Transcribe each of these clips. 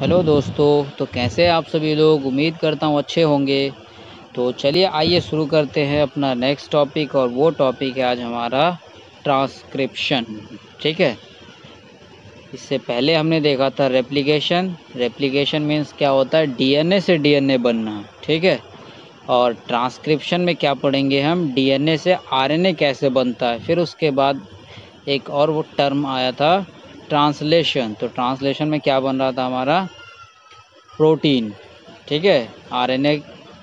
Hello दोस्तों, तो कैसे हैं आप सभी लोग। उम्मीद करता हूँ अच्छे होंगे। तो चलिए आइए शुरू करते हैं अपना नेक्स्ट टॉपिक, और वो टॉपिक है आज हमारा ट्रांसक्रिप्शन। ठीक है, इससे पहले हमने देखा था रेप्लिकेशन। रेप्लिकेशन मीन्स क्या होता है, डीएनए से डीएनए बनना। ठीक है, और ट्रांसक्रिप्शन में क्या पढ़ेंगे हम, डीएनए से आरएनए कैसे बनता है। फिर उसके बाद एक और वो टर्म आया था ट्रांसलेशन। तो ट्रांसलेशन में क्या बन रहा था हमारा, प्रोटीन। ठीक है, आरएनए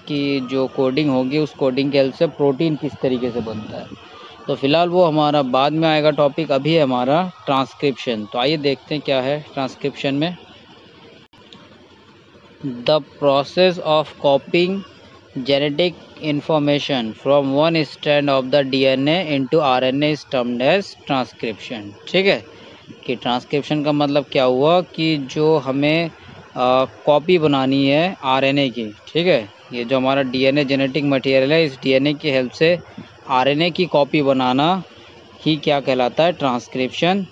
की जो कोडिंग होगी उस कोडिंग के हेल्प से प्रोटीन किस तरीके से बनता है। तो फिलहाल वो हमारा बाद में आएगा टॉपिक, अभी है हमारा ट्रांसक्रिप्शन। तो आइए देखते हैं क्या है ट्रांसक्रिप्शन में। The process of copying genetic information from one strand of the DNA into RNA is termed as transcription. ठीक है, कि ट्रांसक्रिप्शन का मतलब क्या हुआ कि जो हमें कॉपी बनानी है आरएनए की। ठीक है, ये जो हमारा डीएनए जेनेटिक मटेरियल है, इस डीएनए की हेल्प से आरएनए की कॉपी बनाना ही क्या कहलाता है, transcription.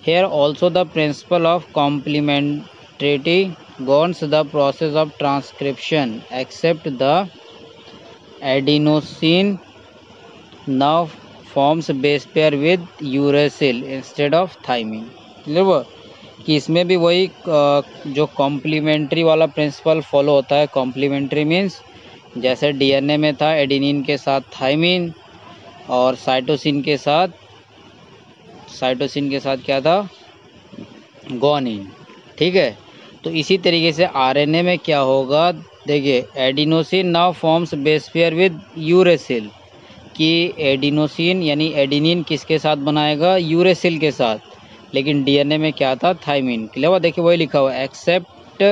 Here also the principle of complementarity governs the process of transcription except the adenosine now forms base pair with uracil instead of thymine. Clear, कि इसमें भी वही जो कॉम्प्लीमेंट्री वाला प्रिंसिपल फॉलो होता है। कॉम्प्लीमेंट्री मीन्स जैसे डीएनए में था एडिनिन के साथ थाइमिन, और साइटोसिन के साथ क्या था, गुआनिन। ठीक है, तो इसी तरीके से आरएनए में क्या होगा, देखिए adenosine now forms base pair with uracil, कि एडिनोसिन यानी एडिनिन किसके साथ बनाएगा, यूरेसिल के साथ। लेकिन डीएनए में क्या था, थाइमिन। क्लियर, देखिए वही लिखा हुआ except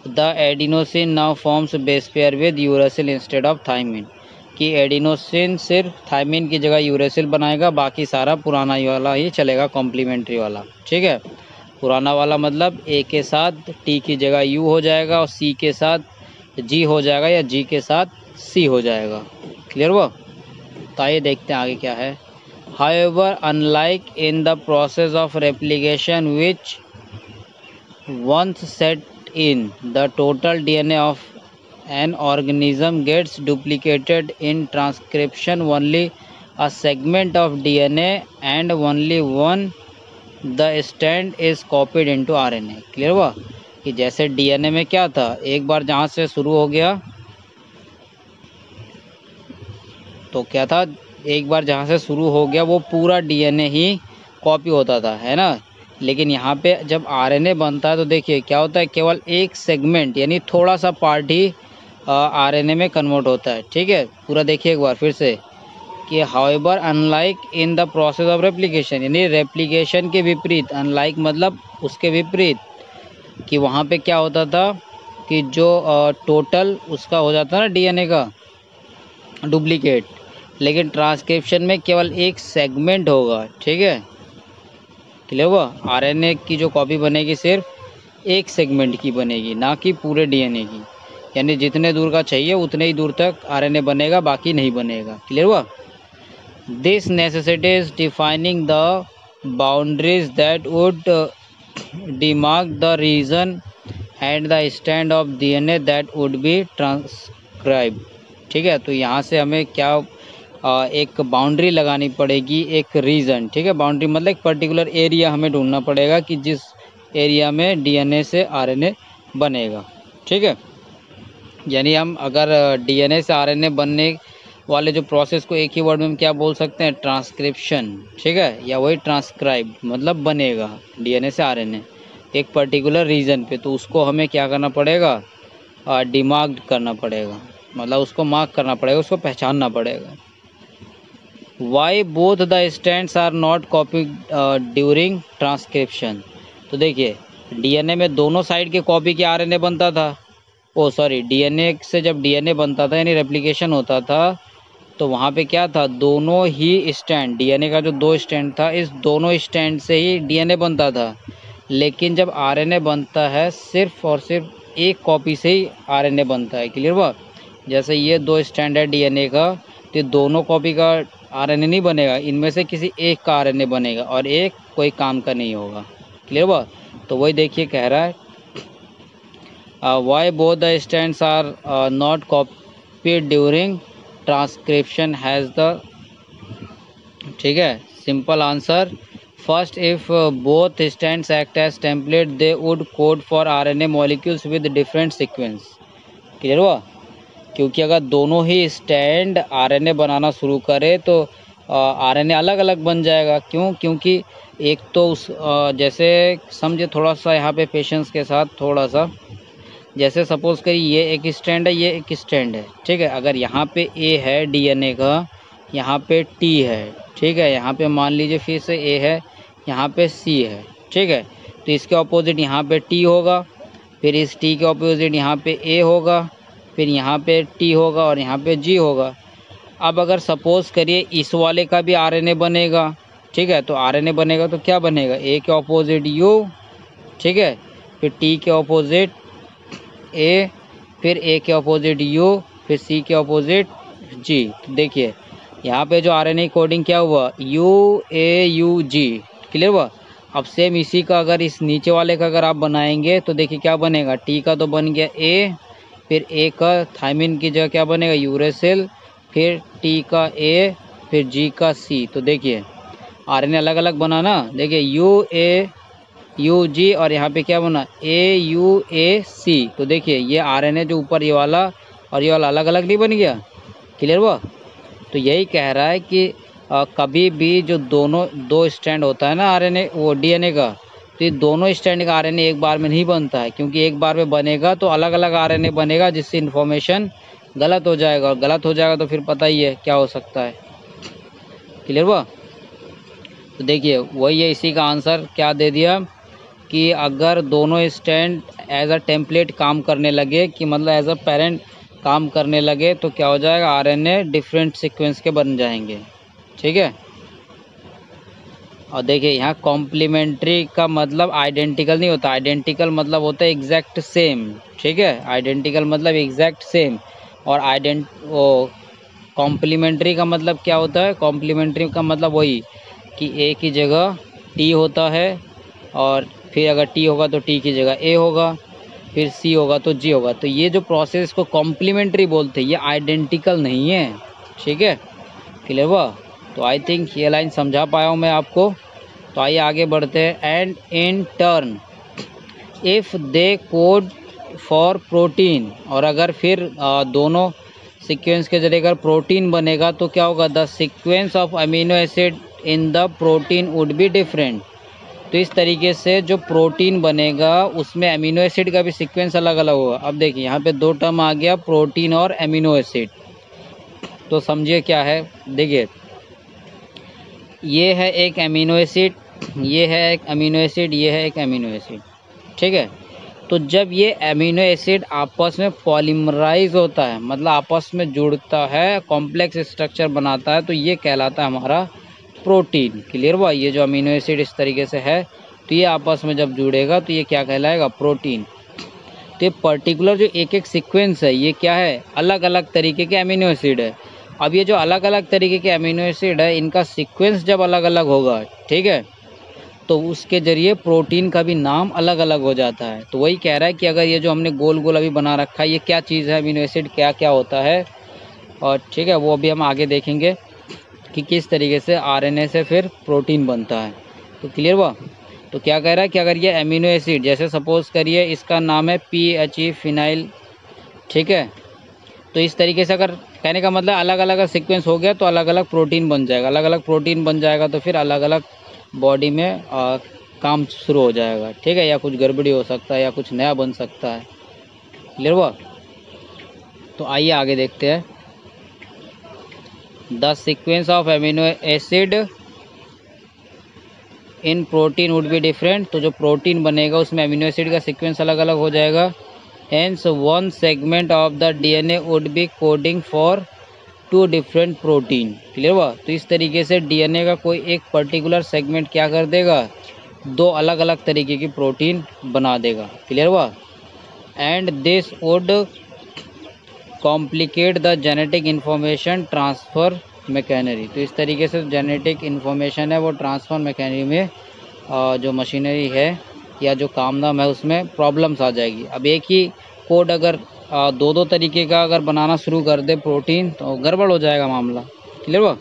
the adenosine now forms base pair with uracil instead of thymine, कि एडिनोसिन सिर्फ थाइमिन की जगह यूरेसिल बनाएगा, बाकी सारा पुराना वाला ही चलेगा, कॉम्प्लीमेंट्री वाला। ठीक है, पुराना वाला मतलब ए के साथ टी की जगह यू हो जाएगा, और सी के साथ जी हो जाएगा, या जी के साथ सी हो जाएगा। क्लियर हुआ। तो आइए देखते हैं आगे क्या है। However, unlike in the process of replication which once set in, the total DNA of an organism gets duplicated in transcription, only a segment of DNA and only one the strand is copied into RNA। Clear हुआ, कि जैसे DNA में क्या था, एक बार जहाँ से शुरू हो गया तो क्या था, एक बार जहाँ से शुरू हो गया वो पूरा डीएनए ही कॉपी होता था, है ना। लेकिन यहाँ पे जब आरएनए बनता है तो देखिए क्या होता है, केवल एक सेगमेंट यानी थोड़ा सा पार्ट ही आरएनए में कन्वर्ट होता है। ठीक है, पूरा देखिए एक बार फिर से, कि however unlike in the process of replication, यानी रेप्लिकेशन के विपरीत, अनलाइक मतलब उसके विपरीत, कि वहाँ पे क्या होता था कि जो टोटल उसका हो जाता है ना डीएनए का डुप्लीकेट, लेकिन ट्रांसक्रिप्शन में केवल एक सेगमेंट होगा। ठीक है, क्लियर हुआ। आरएनए की जो कॉपी बनेगी सिर्फ एक सेगमेंट की बनेगी, ना कि पूरे डीएनए की। यानी जितने दूर का चाहिए उतने ही दूर तक आरएनए बनेगा, बाकी नहीं बनेगा। क्लियर हुआ। This necessitates defining the boundaries that would demarcate the region and the stand of DNA that would be transcribe. ठीक है, तो यहाँ से हमें क्या एक बाउंड्री लगानी पड़ेगी, एक रीजन। ठीक है, बाउंड्री मतलब एक पर्टिकुलर एरिया हमें ढूंढना पड़ेगा कि जिस एरिया में डीएनए से आरएनए बनेगा। ठीक है, यानी हम अगर डीएनए से आरएनए बनने वाले जो प्रोसेस को एक ही वर्ड में हम क्या बोल सकते हैं, ट्रांसक्रिप्शन। ठीक है, या वही ट्रांसक्राइब मतलब बनेगा डीएनए से आरएनए एक पर्टिकुलर रीजन पे, तो उसको हमें क्या करना पड़ेगा, डिमार्क्ड करना पड़ेगा, मतलब उसको मार्क करना पड़ेगा, उसको पहचानना पड़ेगा। Why both the strands are not copied during transcription. तो देखिए डीएनए में दोनों साइड के कॉपी के आरएनए बनता था, डीएनए से जब डीएनए बनता था यानी रेप्लिकेशन होता था, तो वहाँ पे क्या था, दोनों ही स्टैंड, डीएनए का जो दो स्टैंड था, इस दोनों स्टैंड से ही डीएनए बनता था। लेकिन जब आरएनए बनता है सिर्फ और सिर्फ एक कॉपी से ही आरएनए बनता है। क्लियर हुआ। जैसे ये दो स्टैंड है डीएनए का, तो दोनों कॉपी का आरएनए नहीं बनेगा, इनमें से किसी एक का आरएनए बनेगा, और एक कोई काम का नहीं होगा। क्लियर हुआ। तो वही देखिए कह रहा है why both the strands are not copied during transcription has the, ठीक है, simple answer, first if both strands act as template they would code for RNA molecules with different sequence. Clear हुआ? क्योंकि अगर दोनों ही स्टैंड आरएनए बनाना शुरू करे तो RNA अलग अलग बन जाएगा। क्यों? क्योंकि एक तो उस जैसे समझे थोड़ा सा यहाँ पे पेशेंस के साथ, थोड़ा सा, जैसे सपोज करिए ये एक स्टैंड है, ये एक स्टैंड है, ठीक है। अगर यहाँ पे ए है डीएनए का, यहाँ पे टी है, ठीक है, यहाँ पे मान लीजिए फिर से ए है, यहाँ पे सी है, ठीक है। तो इसके ऑपोजिट यहाँ पे टी होगा, फिर इस टी के ऑपोजिट यहाँ पे ए होगा, फिर यहाँ पे टी होगा और यहाँ पे जी होगा। अब अगर सपोज करिए इस वाले का भी आरएनए बनेगा, ठीक है, तो आरएनए बनेगा तो क्या बनेगा, ए के ऑपोजिट यू, ठीक है, फिर टी के ऑपोजिट ए, फिर ए के ऑपोजिट यू, फिर सी के ऑपोजिट जी। तो देखिए यहाँ पे जो आरएनए कोडिंग क्या हुआ, U A U G. Clear हुआ? अब सेम इसी का अगर इस नीचे वाले का अगर आप बनाएंगे तो देखिए क्या बनेगा, टी का तो बन गया ए, फिर ए का थायमिन की जगह क्या बनेगा, यूरेसिल, फिर टी का ए, फिर जी का सी। तो देखिए आरएनए अलग अलग बना ना, देखिए यू ए यू जी और यहाँ पे क्या बना, ए यू ए सी। तो देखिए ये आरएनए जो ऊपर ये वाला और ये वाला अलग अलग नहीं बन गया। क्लियर हुआ? तो यही कह रहा है कि कभी भी जो दो स्टैंड होता है ना आरएनए वो डीएनए का, तो ये दोनों स्टैंड का आरएनए एक बार में नहीं बनता है, क्योंकि एक बार में बनेगा तो अलग अलग आरएनए बनेगा, जिससे इन्फॉर्मेशन गलत हो जाएगा, और गलत हो जाएगा तो फिर पता ही है क्या हो सकता है। क्लियर हुआ? तो देखिए वही है, इसी का आंसर क्या दे दिया कि अगर दोनों स्टैंड एज अ टेम्पलेट काम करने लगे, कि मतलब एज अ पेरेंट काम करने लगे, तो क्या हो जाएगा, आरएनए डिफरेंट सीक्वेंस के बन जाएंगे। ठीक है। और देखिए यहाँ कॉम्प्लीमेंट्री का मतलब आइडेंटिकल नहीं होता, आइडेंटिकल मतलब होता है एग्जैक्ट सेम। ठीक है, आइडेंटिकल मतलब एग्जैक्ट सेम, और कॉम्प्लीमेंट्री का मतलब क्या होता है, कॉम्प्लीमेंट्री का मतलब वही कि ए की जगह टी होता है, और फिर अगर टी होगा तो टी की जगह ए होगा, फिर सी होगा तो जी होगा। तो ये जो प्रोसेस को कॉम्प्लीमेंट्री बोलते हैं, ये आइडेंटिकल नहीं है। ठीक है, क्लियर हुआ? तो आई थिंक ये लाइन समझा पाया हूँ मैं आपको। तो आइए आगे बढ़ते हैं। And in turn if they code for protein, और अगर फिर दोनों सीक्वेंस के जरिए अगर प्रोटीन बनेगा तो क्या होगा, the sequence of amino acid in the protein would be different. तो इस तरीके से जो प्रोटीन बनेगा उसमें अमीनो एसिड का भी सीक्वेंस अलग अलग होगा। अब देखिए यहाँ पे दो टर्म आ गया, प्रोटीन और अमीनो एसिड। तो समझिए क्या है, देखिए ये है एक अमीनो एसिड, ये है एक अमीनो एसिड, ये है एक अमीनो एसिड। ठीक है, तो जब ये अमीनो एसिड आपस में पॉलीमराइज होता है, मतलब आपस में जुड़ता है, कॉम्प्लेक्स स्ट्रक्चर बनाता है, तो ये कहलाता है हमारा प्रोटीन। क्लियर हुआ? ये जो अमीनो एसिड इस तरीके से है, तो ये आपस में जब जुड़ेगा तो ये क्या कहलाएगा, प्रोटीन। तो ये पर्टिकुलर जो एक एक सीक्वेंस है, ये क्या है, अलग अलग तरीके के अमीनो एसिड है। अब ये जो अलग अलग तरीके के अमीनो एसिड है, इनका सीक्वेंस जब अलग अलग होगा, ठीक है, तो उसके जरिए प्रोटीन का भी नाम अलग अलग हो जाता है। तो वही कह रहा है कि अगर ये जो हमने गोल गोल अभी बना रखा है, ये क्या चीज़ है, अमीनो एसिड क्या क्या होता है, और ठीक है वो अभी हम आगे देखेंगे कि किस तरीके से आरएनए से फिर प्रोटीन बनता है। तो क्लियर हुआ? तो क्या कह रहा है कि अगर ये अमीनो एसिड, जैसे सपोज करिए इसका नाम है PHE फिनाइल, ठीक है, तो इस तरीके से अगर कहने का मतलब अलग अलग सीक्वेंस हो गया तो अलग अलग प्रोटीन बन जाएगा, अलग अलग प्रोटीन बन जाएगा, तो फिर अलग अलग बॉडी में काम शुरू हो जाएगा। ठीक है, या कुछ गड़बड़ी हो सकता है या कुछ नया बन सकता है। क्लियर हुआ? तो आइए आगे देखते हैं। The sequence of amino acid in protein would be different. तो जो प्रोटीन बनेगा उसमें अमीनो एसिड का सीक्वेंस अलग अलग हो जाएगा। Hence one segment of the DNA would be coding for two different protein. Clear हुआ? तो इस तरीके से DNA का कोई एक पर्टिकुलर सेगमेंट क्या कर देगा, दो अलग अलग तरीके की प्रोटीन बना देगा। क्लियर हुआ? And this would complicate the genetic information transfer machinery. तो इस तरीके से जेनेटिक इन्फॉर्मेशन है वो ट्रांसफ़र मैकेनरी में जो मशीनरी है या जो काम धाम है उसमें प्रॉब्लम्स आ जाएगी। अब एक ही कोड अगर दो दो तरीके का अगर बनाना शुरू कर दे प्रोटीन तो गड़बड़ हो जाएगा मामला। क्लियर हुआ।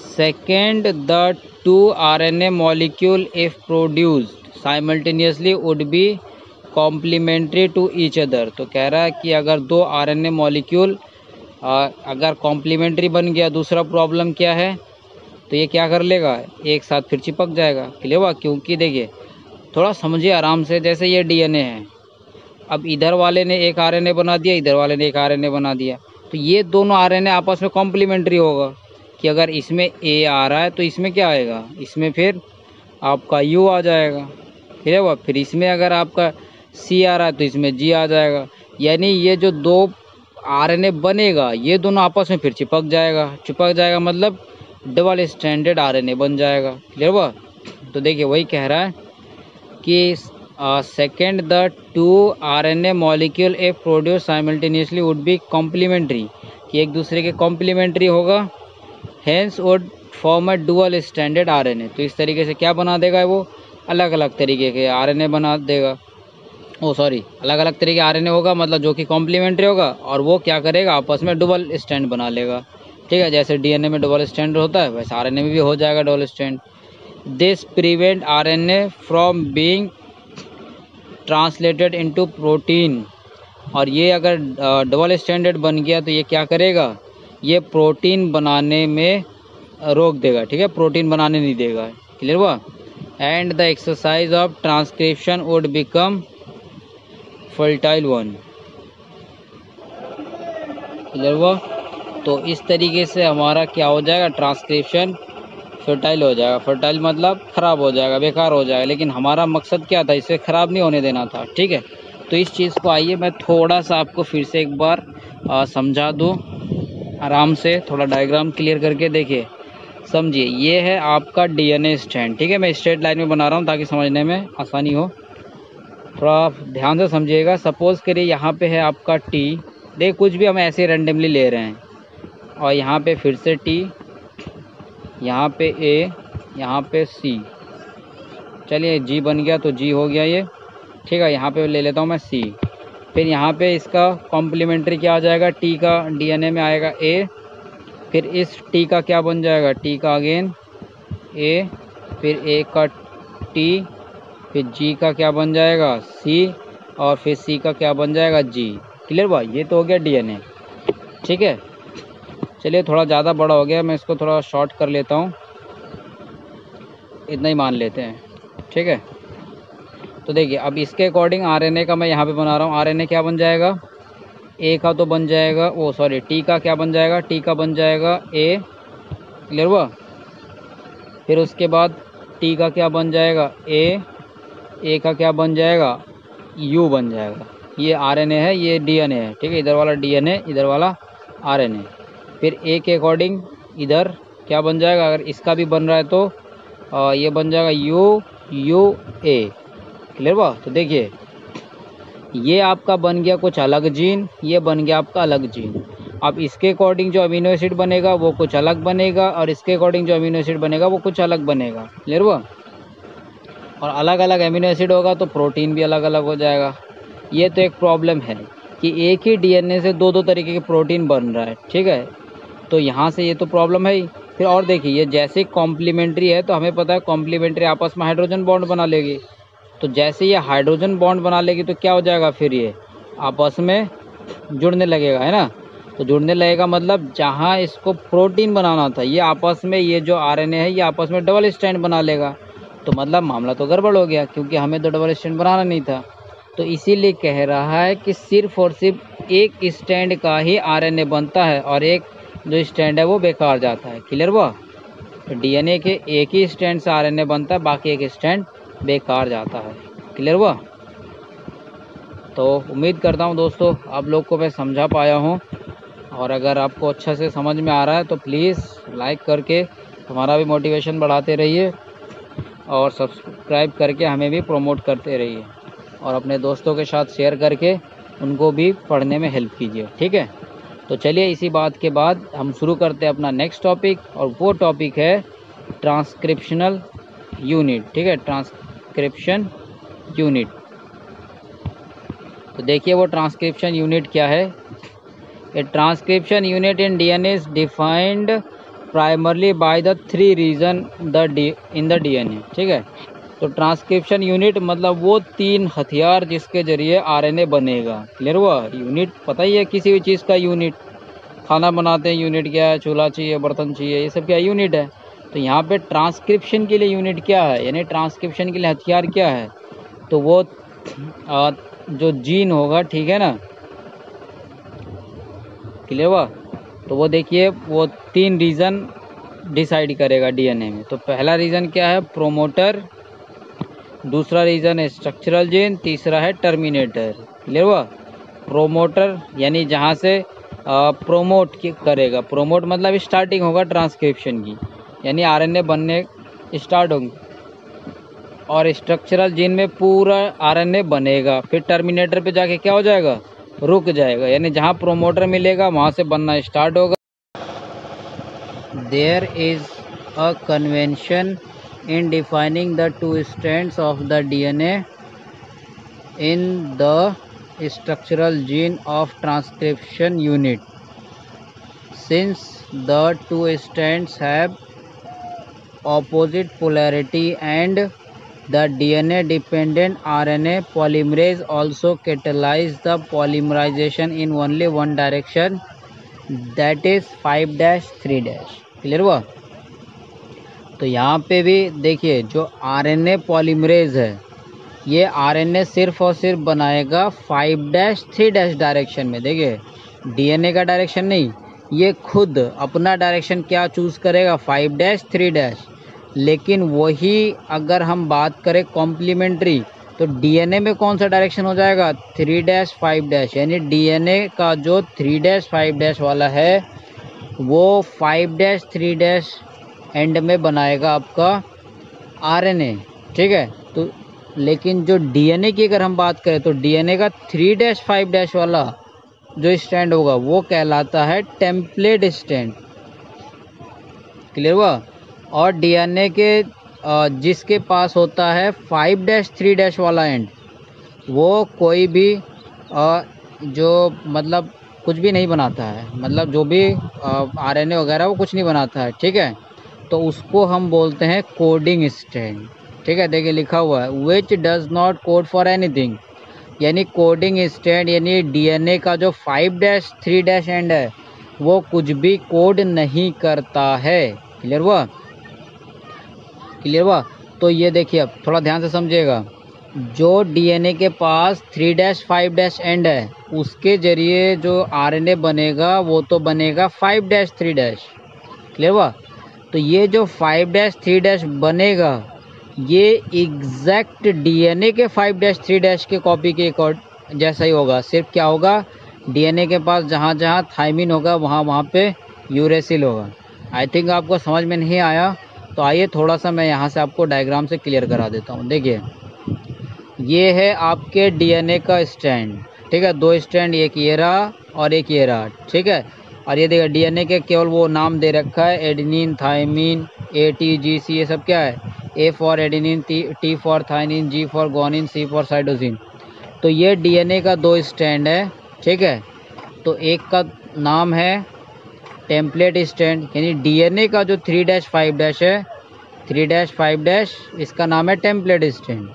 Second, the two RNA molecule if produced simultaneously would be complementary to each other. तो कह रहा है कि अगर दो RNA मॉलिक्यूल अगर कॉम्प्लीमेंट्री बन गया, दूसरा प्रॉब्लम क्या है, तो ये क्या कर लेगा, एक साथ फिर चिपक जाएगा। क्लियर हुआ। क्योंकि देखिए थोड़ा समझिए आराम से, जैसे ये DNA है, अब इधर वाले ने एक RNA बना दिया, इधर वाले ने एक RNA बना दिया, तो ये दोनों RNA आपस में कॉम्प्लीमेंट्री होगा कि अगर इसमें A आ रहा है तो इसमें क्या आएगा, इसमें फिर आपका U आ जाएगा। क्लियर हुआ। फिर इसमें अगर आपका C आ रहा है तो इसमें G आ जाएगा। यानी ये जो दो RNA बनेगा ये दोनों आपस में फिर चिपक जाएगा मतलब डबल स्ट्रैंडेड RNA बन जाएगा। क्लियर हुआ। तो देखिए वही कह रहा है कि second, the two RNA molecule if produce simultaneously would be complementary, कि एक दूसरे के कॉम्प्लीमेंट्री होगा, hence would form a dual standard RNA। तो इस तरीके से क्या बना देगा, वो अलग अलग तरीके के RNA बना देगा। अलग अलग तरीके RNA होगा, मतलब जो कि कॉम्प्लीमेंट्री होगा, और वो क्या करेगा, आपस में डबल स्टैंड बना लेगा। ठीक है, जैसे DNA में डबल स्टैंड होता है वैसे RNA में भी हो जाएगा double stand. This prevent RNA from being translated into protein. और ये अगर डबल स्टैंडर्ड बन गया तो ये क्या करेगा, ये प्रोटीन बनाने में रोक देगा। ठीक है, प्रोटीन बनाने नहीं देगा। क्लियर हुआ। And the exercise of transcription would become fertile one. Clear हुआ। तो इस तरीके से हमारा क्या हो जाएगा, ट्रांसक्रिप्शन फर्टाइल हो जाएगा। फर्टाइल मतलब ख़राब हो जाएगा, बेकार हो जाएगा, लेकिन हमारा मकसद क्या था, इसे ख़राब नहीं होने देना था। ठीक है, तो इस चीज़ को आइए मैं थोड़ा सा आपको फिर से एक बार समझा दूँ आराम से, थोड़ा डायग्राम क्लियर करके देखिए, समझिए। ये है आपका DNA स्ट्रैंड। ठीक है, मैं स्ट्रेट लाइन में बना रहा हूँ ताकि समझने में आसानी हो, थोड़ा आप ध्यान से समझिएगा। सपोज़ करिए यहाँ पे है आपका T, देख कुछ भी हम ऐसे रैंडमली ले रहे हैं, और यहाँ पे फिर से T, यहाँ पे A, यहाँ पे C, चलिए G बन गया तो G हो गया ये। ठीक है, यहाँ पे ले लेता हूँ मैं C। फिर यहाँ पे इसका कॉम्प्लीमेंट्री क्या आ जाएगा, T का DNA में आएगा A, फिर इस T का क्या बन जाएगा, T का अगेन A, फिर A का T, फिर G का क्या बन जाएगा C, और फिर C का क्या बन जाएगा G। क्लियर हुआ। ये तो हो गया DNA। ठीक है, चलिए थोड़ा ज़्यादा बड़ा हो गया, मैं इसको थोड़ा शॉर्ट कर लेता हूँ, इतना ही मान लेते हैं। ठीक है, तो देखिए अब इसके अकॉर्डिंग RNA का मैं यहाँ पे बना रहा हूँ। RNA क्या बन जाएगा, A का तो बन जाएगा T का क्या बन जाएगा, T का बन जाएगा A। क्लियर हुआ। फिर उसके बाद T का क्या बन जाएगा A का क्या बन जाएगा U बन जाएगा। ये RNA है, ये DNA है। ठीक है, इधर वाला DNA, इधर वाला RNA। फिर A के अकॉर्डिंग इधर क्या बन जाएगा, अगर इसका भी बन रहा है तो ये बन जाएगा UA। क्लियर हुआ। तो देखिए ये आपका बन गया कुछ अलग जीन, ये बन गया आपका अलग जीन। अब इसके अकॉर्डिंग जो अमीनो एसिड बनेगा वो कुछ अलग बनेगा, और इसके अकॉर्डिंग जो अमीनो एसिड बनेगा वो कुछ अलग बनेगा। क्लियर हुआ। और अलग अलग अमीनो एसिड होगा तो प्रोटीन भी अलग अलग हो जाएगा। ये तो एक प्रॉब्लम है कि एक ही DNA से दो दो तरीके के प्रोटीन बन रहा है। ठीक है, तो यहाँ से ये तो प्रॉब्लम है ही। फिर और देखिए ये जैसे कॉम्प्लीमेंट्री है तो हमें पता है कॉम्प्लीमेंट्री आपस में हाइड्रोजन बॉन्ड बना लेगी। तो जैसे ये हाइड्रोजन बॉन्ड बना लेगी तो क्या हो जाएगा, फिर ये आपस में जुड़ने लगेगा, है ना। तो जुड़ने लगेगा मतलब जहाँ इसको प्रोटीन बनाना था ये आपस में, ये जो RNA है ये आपस में डबल स्ट्रैंड बना लेगा। तो मतलब मामला तो गड़बड़ हो गया, क्योंकि हमें तो डबल स्टैंड बनाना नहीं था। तो इसीलिए कह रहा है कि सिर्फ और सिर्फ एक स्टैंड का ही RNA बनता है, और एक जो स्टैंड है वो बेकार जाता है। क्लियर हुआ। तो DNA के एक ही स्टैंड से RNA बनता है, बाकी एक स्टैंड बेकार जाता है। क्लियर हुआ। तो उम्मीद करता हूँ दोस्तों आप लोग को मैं समझा पाया हूँ, और अगर आपको अच्छा से समझ में आ रहा है तो प्लीज़ लाइक करके हमारा भी मोटिवेशन बढ़ाते रहिए, और सब्सक्राइब करके हमें भी प्रमोट करते रहिए, और अपने दोस्तों के साथ शेयर करके उनको भी पढ़ने में हेल्प कीजिए। ठीक है, तो चलिए इसी बात के बाद हम शुरू करते हैं अपना नेक्स्ट टॉपिक, और वो टॉपिक है ट्रांसक्रिप्शनल यूनिट। ठीक है, ट्रांसक्रिप्शन यूनिट। तो देखिए वो ट्रांसक्रिप्शन यूनिट क्या है। A transcription unit in DNA is defined primarily by the 3 region in the DNA. ठीक है, तो ट्रांसक्रिप्शन यूनिट मतलब वो 3 हथियार जिसके जरिए आरएनए बनेगा। क्लियर हुआ? यूनिट पता ही है किसी भी चीज़ का यूनिट, खाना बनाते हैं यूनिट क्या है, चूल्हा चाहिए, बर्तन चाहिए, ये सब क्या यूनिट है। तो यहाँ पे ट्रांसक्रिप्शन के लिए यूनिट क्या है, यानी ट्रांसक्रिप्शन के लिए हथियार क्या है, तो वो जो जीन होगा, ठीक है ना। क्लियर हुआ? तो वो देखिए वो 3 रीज़न डिसाइड करेगा डीएनए में। तो पहला रीज़न क्या है, प्रोमोटर, दूसरा रीज़न है स्ट्रक्चरल जीन, तीसरा है टर्मिनेटर। क्लियर हुआ? प्रोमोटर यानी जहाँ से प्रोमोट करेगा, प्रोमोट मतलब स्टार्टिंग होगा ट्रांसक्रिप्शन की, यानी आरएनए बनने स्टार्ट होंगे, और स्ट्रक्चरल जीन में पूरा आरएनए बनेगा। फिर टर्मिनेटर पे जाके क्या हो जाएगा, रुक जाएगा, यानी जहाँ प्रोमोटर मिलेगा वहाँ से बनना स्टार्ट होगा। There is a convention in defining the 2 strands of the DNA in the structural gene of transcription unit. Since the 2 strands have opposite polarity and the DNA dependent RNA polymerase also catalyze the polymerization in only one direction, that is 5-3'. Clear हुआ? तो यहाँ पे भी देखिए जो RNA polymerase है, ये RNA सिर्फ और सिर्फ बनाएगा 5-3' डायरेक्शन में। देखिए डीएनए का डायरेक्शन नहीं, ये खुद अपना डायरेक्शन क्या चूज़ करेगा, 5-3'। लेकिन वही अगर हम बात करें कॉम्प्लीमेंट्री, तो डीएनए में कौन सा डायरेक्शन हो जाएगा, 3-5'। यानी डीएनए का जो 3-5' वाला है वो 5-3' एंड में बनाएगा आपका आरएनए। ठीक है, तो लेकिन जो डीएनए की अगर हम बात करें, तो डीएनए का 3-5' वाला जो स्टैंड होगा वो कहलाता है टेम्पलेट स्टैंड। क्लियर हुआ? और डीएनए के जिसके पास होता है 5-3' वाला एंड, वो कोई भी जो मतलब कुछ भी नहीं बनाता है, मतलब जो भी आरएनए वगैरह वो कुछ नहीं बनाता है। ठीक है, तो उसको हम बोलते हैं कोडिंग स्टैंड। ठीक है, देखिए लिखा हुआ है which does not code for anything, यानी कोडिंग स्टैंड यानी डीएनए का जो 5-3' एंड है वो कुछ भी कोड नहीं करता है। क्लियर हुआ? क्लियर हुआ? तो ये देखिए अब थोड़ा ध्यान से समझिएगा, जो डीएनए के पास 3-5' एंड है उसके जरिए जो आरएनए बनेगा वो तो बनेगा 5-3'। क्लियर हुआ? तो ये जो 5-3' बनेगा ये एग्जैक्ट डीएनए के 5-3' के कॉपी के जैसा ही होगा। सिर्फ क्या होगा, डीएनए के पास जहाँ जहाँ थायमिन होगा वहाँ पे यूरेसिल होगा। आई थिंक आपको समझ में नहीं आया, तो आइए थोड़ा सा मैं यहाँ से आपको डायग्राम से क्लियर करा देता हूँ। देखिए ये है आपके डीएनए का स्टैंड। ठीक है, 2 स्टैंड, एक ये रहा और एक ये रहा। ठीक है, और ये देखिए डीएनए के केवल वो नाम दे रखा है, एडेनिन, थायमिन, ATGC, ये सब क्या है, A for adenine, T for thymine, G for guanine, C for cytosine. तो ये डीएनए का 2 स्टैंड है। ठीक है, तो एक का नाम है टेम्पलेट स्टैंड, यानी डीएनए का जो 3-5' है, 3-5' इसका नाम है टेम्पलेट स्टैंड,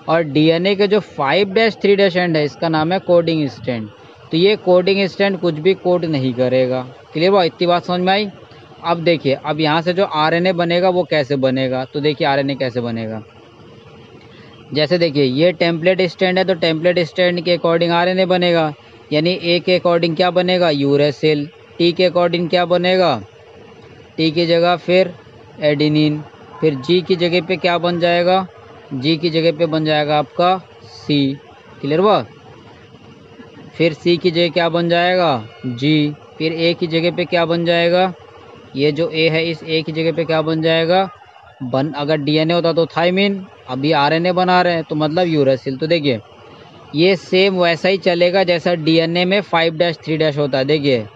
और डीएनए के जो 5-3' एंड है इसका नाम है कोडिंग स्टैंड। तो ये कोडिंग स्टैंड कुछ भी कोड नहीं करेगा। क्लियर हुआ? इतनी बात समझ में आई? अब देखिए अब यहाँ से जो आरएनए बनेगा वो कैसे बनेगा, तो देखिए आरएनए कैसे बनेगा। जैसे देखिए ये टेम्पलेट स्टैंड है, तो टेम्पलेट स्टैंड के अकॉर्डिंग आरएनए बनेगा, यानी ए के अकॉर्डिंग क्या बनेगा, यूरेसिल। टी के अकॉर्डिंग क्या बनेगा, टी की जगह फिर एडेनिन, फिर जी की जगह पे क्या बन जाएगा, जी की जगह पे बन जाएगा आपका सी। क्लियर हुआ? फिर सी की जगह क्या बन जाएगा, जी। फिर ए की जगह पे क्या बन जाएगा, ये जो ए है इस ए की जगह पे क्या बन जाएगा, अगर डीएनए होता तो थायमिन, अभी आरएनए बना रहे हैं तो मतलब यूरेसिल। तो देखिए ये सेम वैसा ही चलेगा जैसा डीएनए में 5-3' होता है। देखिए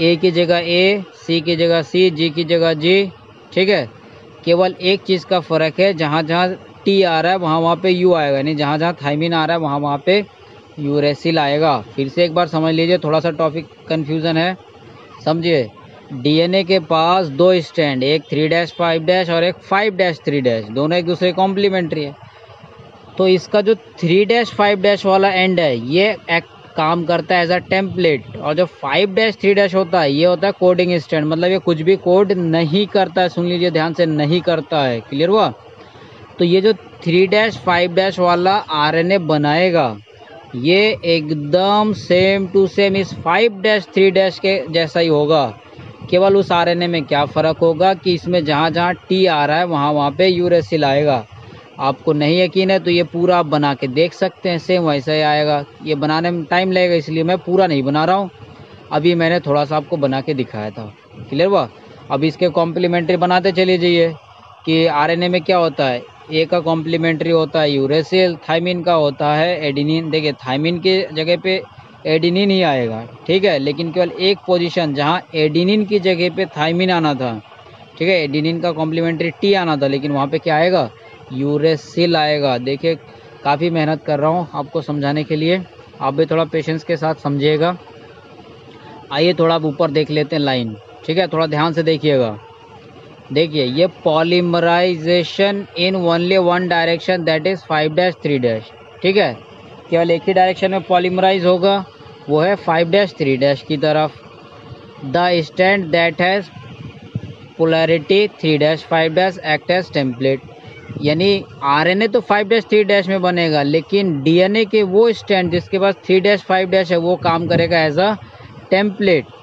ए की जगह ए, सी की जगह सी, जी की जगह जी। ठीक है, केवल एक चीज़ का फ़र्क है, जहाँ जहाँ टी आ रहा है वहाँ पे यू आएगा, यानी जहाँ जहाँ थायमिन आ रहा है वहाँ पे यूरेसिल आएगा। फिर से एक बार समझ लीजिए, थोड़ा सा टॉपिक कन्फ्यूज़न है, समझिए। डीएनए के पास दो स्टैंड, एक 3-5' और एक 5-3', दोनों एक दूसरे कॉम्प्लीमेंट्री है। तो इसका जो 3-5' वाला एंड है ये एक काम करता है एज अ टेम्पलेट, और जो 5-3' होता है ये होता है कोडिंग स्टैंड, मतलब ये कुछ भी कोड नहीं करता है। सुन लीजिए ध्यान से, नहीं करता है। क्लियर हुआ? तो ये जो 3-5' वाला आरएनए बनाएगा ये एकदम सेम टू सेम इस 5-3' के जैसा ही होगा। केवल उस आरएनए में क्या फ़र्क होगा कि इसमें जहाँ जहाँ टी आ रहा है वहाँ पे यूरेसिल आएगा। आपको नहीं यकीन है तो ये पूरा आप बना के देख सकते हैं, सेम वैसा ही आएगा। ये बनाने में टाइम लगेगा इसलिए मैं पूरा नहीं बना रहा हूँ, अभी मैंने थोड़ा सा आपको बना के दिखाया था। क्लियर हुआ? अब इसके कॉम्प्लीमेंट्री बनाते चलिए जाइए कि आरएनए में क्या होता है। ए का कॉम्प्लीमेंट्री होता है यूरेसिल, थाइमिन का होता है एडिनिन। देखिए थाइमिन के जगह पे एडिनिन ही आएगा, ठीक है, लेकिन केवल एक पोजीशन जहाँ एडिनिन की जगह पे थाइमिन आना था, ठीक है, एडिनिन का कॉम्प्लीमेंट्री टी आना था, लेकिन वहाँ पे क्या आएगा, यूरेसिल आएगा। देखिए काफ़ी मेहनत कर रहा हूँ आपको समझाने के लिए, आप भी थोड़ा पेशेंस के साथ समझिएगा। आइए थोड़ा आप ऊपर देख लेते हैं लाइन, ठीक है, थोड़ा ध्यान से देखिएगा। देखिए ये polymerization in only one direction, that is 5-3', ठीक है, केवल एक ही डायरेक्शन में पॉलीमराइज होगा, वो है 5-3' की तरफ। The strand that has polarity 3-5' act as template, यानी आरएनए तो 5-3' में बनेगा, लेकिन डीएनए के वो स्टैंड जिसके पास 3-5' है वो काम करेगा as a template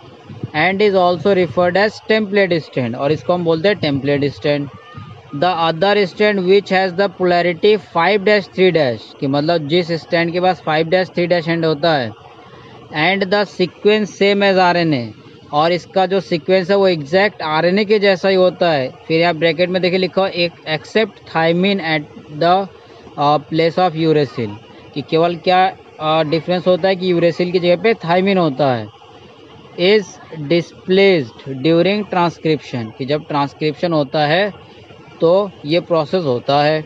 and is also referred as template strand, और इसको हम बोलते हैं template strand. The other strand which has the polarity 5-3' कि मतलब जिस स्टैंड के पास 5-3' एंड होता है end the sequence same as RNA, और इसका जो सीक्वेंस है वो एग्जैक्ट आरएनए के जैसा ही होता है। फिर यहाँ ब्रैकेट में देखिए लिखा हो एक except thymine at the place of uracil, कि केवल क्या डिफरेंस होता है कि यूरेसिल की जगह पे थाइमिन होता है। इज डिस्प्लेस्ड ड्यूरिंग ट्रांसक्रिप्शन, कि जब ट्रांसक्रिप्शन होता है तो ये प्रोसेस होता है।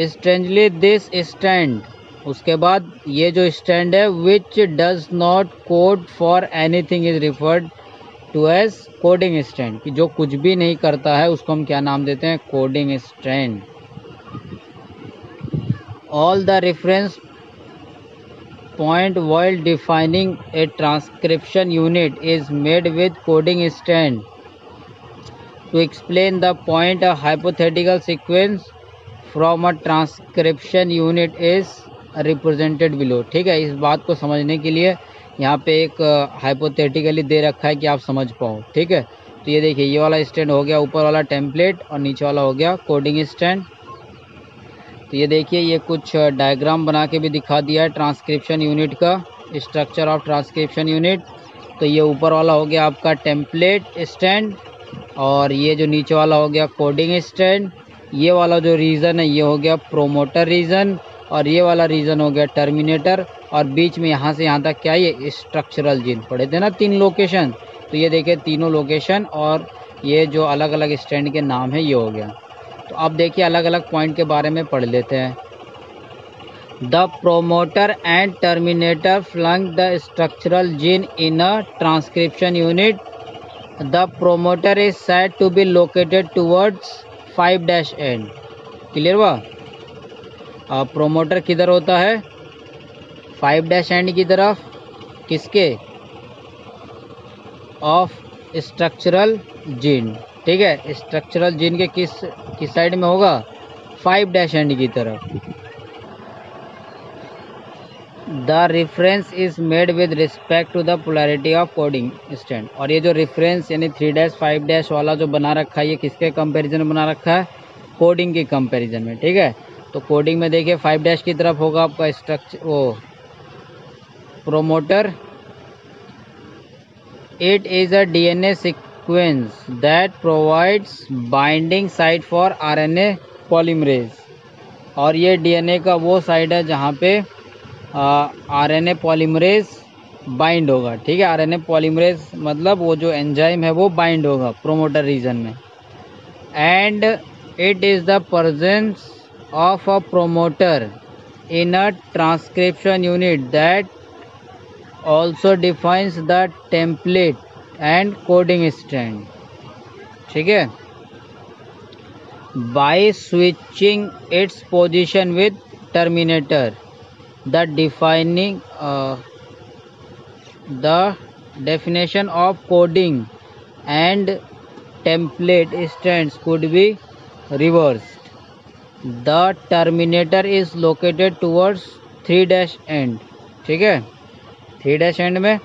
स्ट्रेंजली दिस स्टैंड, उसके बाद ये जो स्टैंड है which does not code for anything is referred to as coding strand, कि जो कुछ भी नहीं करता है उसको हम क्या नाम देते हैं, coding stand. All the reference point while defining a transcription unit is made with coding stand. To explain the point, a hypothetical sequence from a transcription unit is represented below, ठीक है। इस बात को समझने के लिए यहाँ पे एक हाइपोथेटिकली दे रखा है कि आप समझ पाओ, ठीक है। तो ये देखिए ये वाला स्टैंड हो गया ऊपर वाला टेम्पलेट, और नीचे वाला हो गया कोडिंग स्टैंड। तो ये देखिए ये कुछ डायग्राम बना के भी दिखा दिया है ट्रांसक्रिप्शन यूनिट का, स्ट्रक्चर ऑफ ट्रांसक्रिप्शन यूनिट। तो ये ऊपर वाला हो गया आपका टेम्पलेट स्टैंड, और ये जो नीचे वाला हो गया कोडिंग स्टैंड। ये वाला जो रीजन है ये हो गया प्रोमोटर रीजन, और ये वाला रीजन हो गया टर्मिनेटर, और बीच में यहाँ से यहाँ तक क्या है, ये स्ट्रक्चरल जीन पढ़े थे ना 3 लोकेशन। तो ये देखिए तीनों लोकेशन, और ये जो अलग अलग स्टैंड के नाम है ये हो गया। तो अब देखिए अलग अलग पॉइंट के बारे में पढ़ लेते हैं। The promoter and terminator flank the structural gene in a transcription unit. The promoter is said to be located towards 5' end. Clear हुआ? प्रोमोटर किधर होता है, 5' एंड की तरफ, किसके, ऑफ स्ट्रक्चरल जीन, ठीक है। स्ट्रक्चरल जीन के किस साइड में होगा, 5' एंड की तरफ। The reference is made with respect to the polarity of coding strand, और ये जो रेफरेंस यानी 3-5' वाला जो बना रखा है ये किसके कंपैरिजन में बना रखा है, कोडिंग के कंपैरिजन में, ठीक है। तो कोडिंग में देखिए 5' की तरफ होगा आपका स्ट्रक्चर वो promoter. It is a DNA sequence that provides binding site for RNA polymerase, और ये डीएनए का वो साइड है जहाँ पे आरएनए पॉलीमरेज बाइंड होगा, ठीक है। आरएनए पॉलीमरेज मतलब वो जो एंजाइम है वो बाइंड होगा प्रोमोटर रीजन में। And it is the presence of a promoter in a transcription unit that also defines the template and coding strand. ठीक है, by switching its position with terminator, the definition of coding and template strands could be reversed. The terminator is located towards 3- end. ठीक है, 3- end में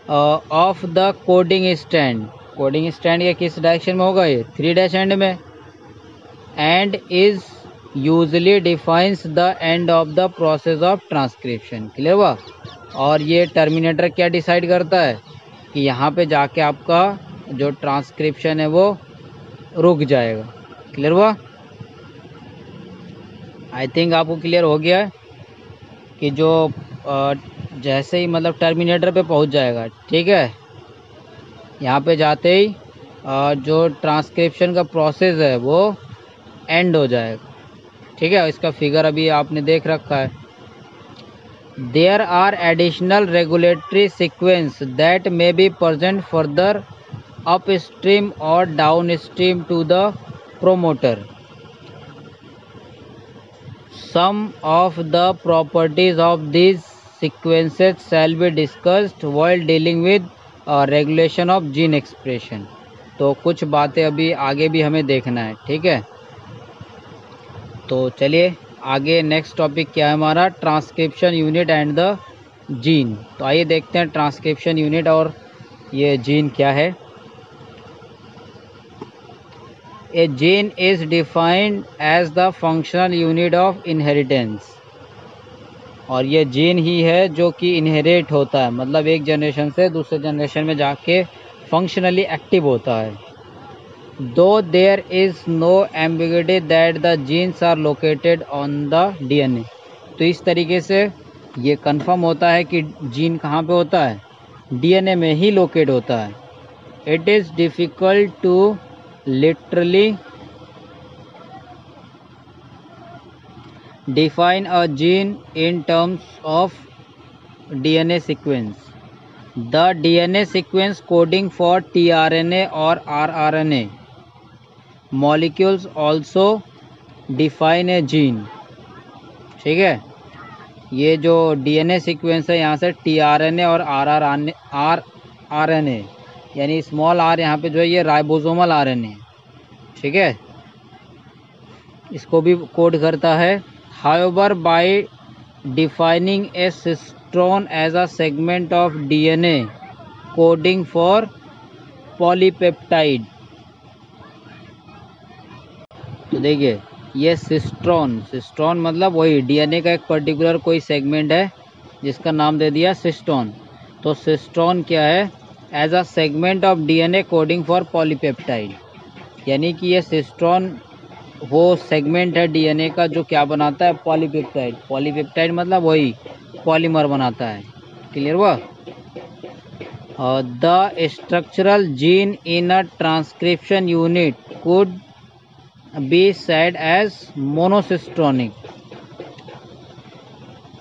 of the coding stand, coding stand ये किस direction में होगा, ये 3- end में, and is usually defines the end of the process of transcription. Clear हुआ. और ये टर्मिनेटर क्या डिसाइड करता है कि यहाँ पे जाके आपका जो ट्रांसक्रिप्शन है वो रुक जाएगा. क्लियर हुआ. आई थिंक आपको क्लियर हो गया है कि जो जैसे ही मतलब टर्मिनेटर पे पहुंच जाएगा, ठीक है, यहाँ पे जाते ही जो ट्रांसक्रिप्शन का प्रोसेस है वो एंड हो जाएगा. ठीक है, इसका फिगर अभी आपने देख रखा है. There are additional regulatory sequence that may be present further upstream or downstream to the promoter. Some of the properties of these sequences shall be discussed while dealing with regulation of gene expression. तो कुछ बातें अभी आगे भी हमें देखना है. ठीक है, तो चलिए आगे नेक्स्ट टॉपिक क्या है हमारा, transcription unit and the gene. तो आइए देखते हैं ट्रांसक्रिप्शन यूनिट और ये जीन क्या है. A gene is defined as the functional unit of inheritance. और ये जीन ही है जो कि इनहेरिट होता है, मतलब एक जनरेशन से दूसरे जनरेशन में जाके फंक्शनली एक्टिव होता है. Though there is no ambiguity that the genes are located on the DNA. तो इस तरीके से ये कंफर्म होता है कि जीन कहाँ पे होता है, डीएनए में ही लोकेट होता है. It is difficult to literally define a gene in terms of DNA sequence. The DNA sequence coding for tRNA or rRNA molecules also define a gene. ठीक है, ये जो DNA सीक्वेंस है यहाँ से tRNA और rRNA यानी स्मॉल आर यहाँ पे जो है ये राइबोसोमल आरएनए है. ठीक है, इसको भी कोड करता है. However by defining a cistron as a segment of DNA coding for polypeptide. तो देखिए ये सिस्ट्रॉन, सिस्ट्रॉन मतलब वही डीएनए का एक पर्टिकुलर कोई सेगमेंट है जिसका नाम दे दिया सिस्ट्रॉन. तो सिस्ट्रॉन क्या है, as a segment of DNA coding for polypeptide. यानी कि ये सिस्ट्रॉन वो सेगमेंट है डीएनए का जो क्या बनाता है, पॉलीपेप्टाइड. पॉलीपेप्टाइड मतलब वही पॉलीमर बनाता है. क्लियर हुआ. The structural gene in a transcription unit could be said as monocistronic.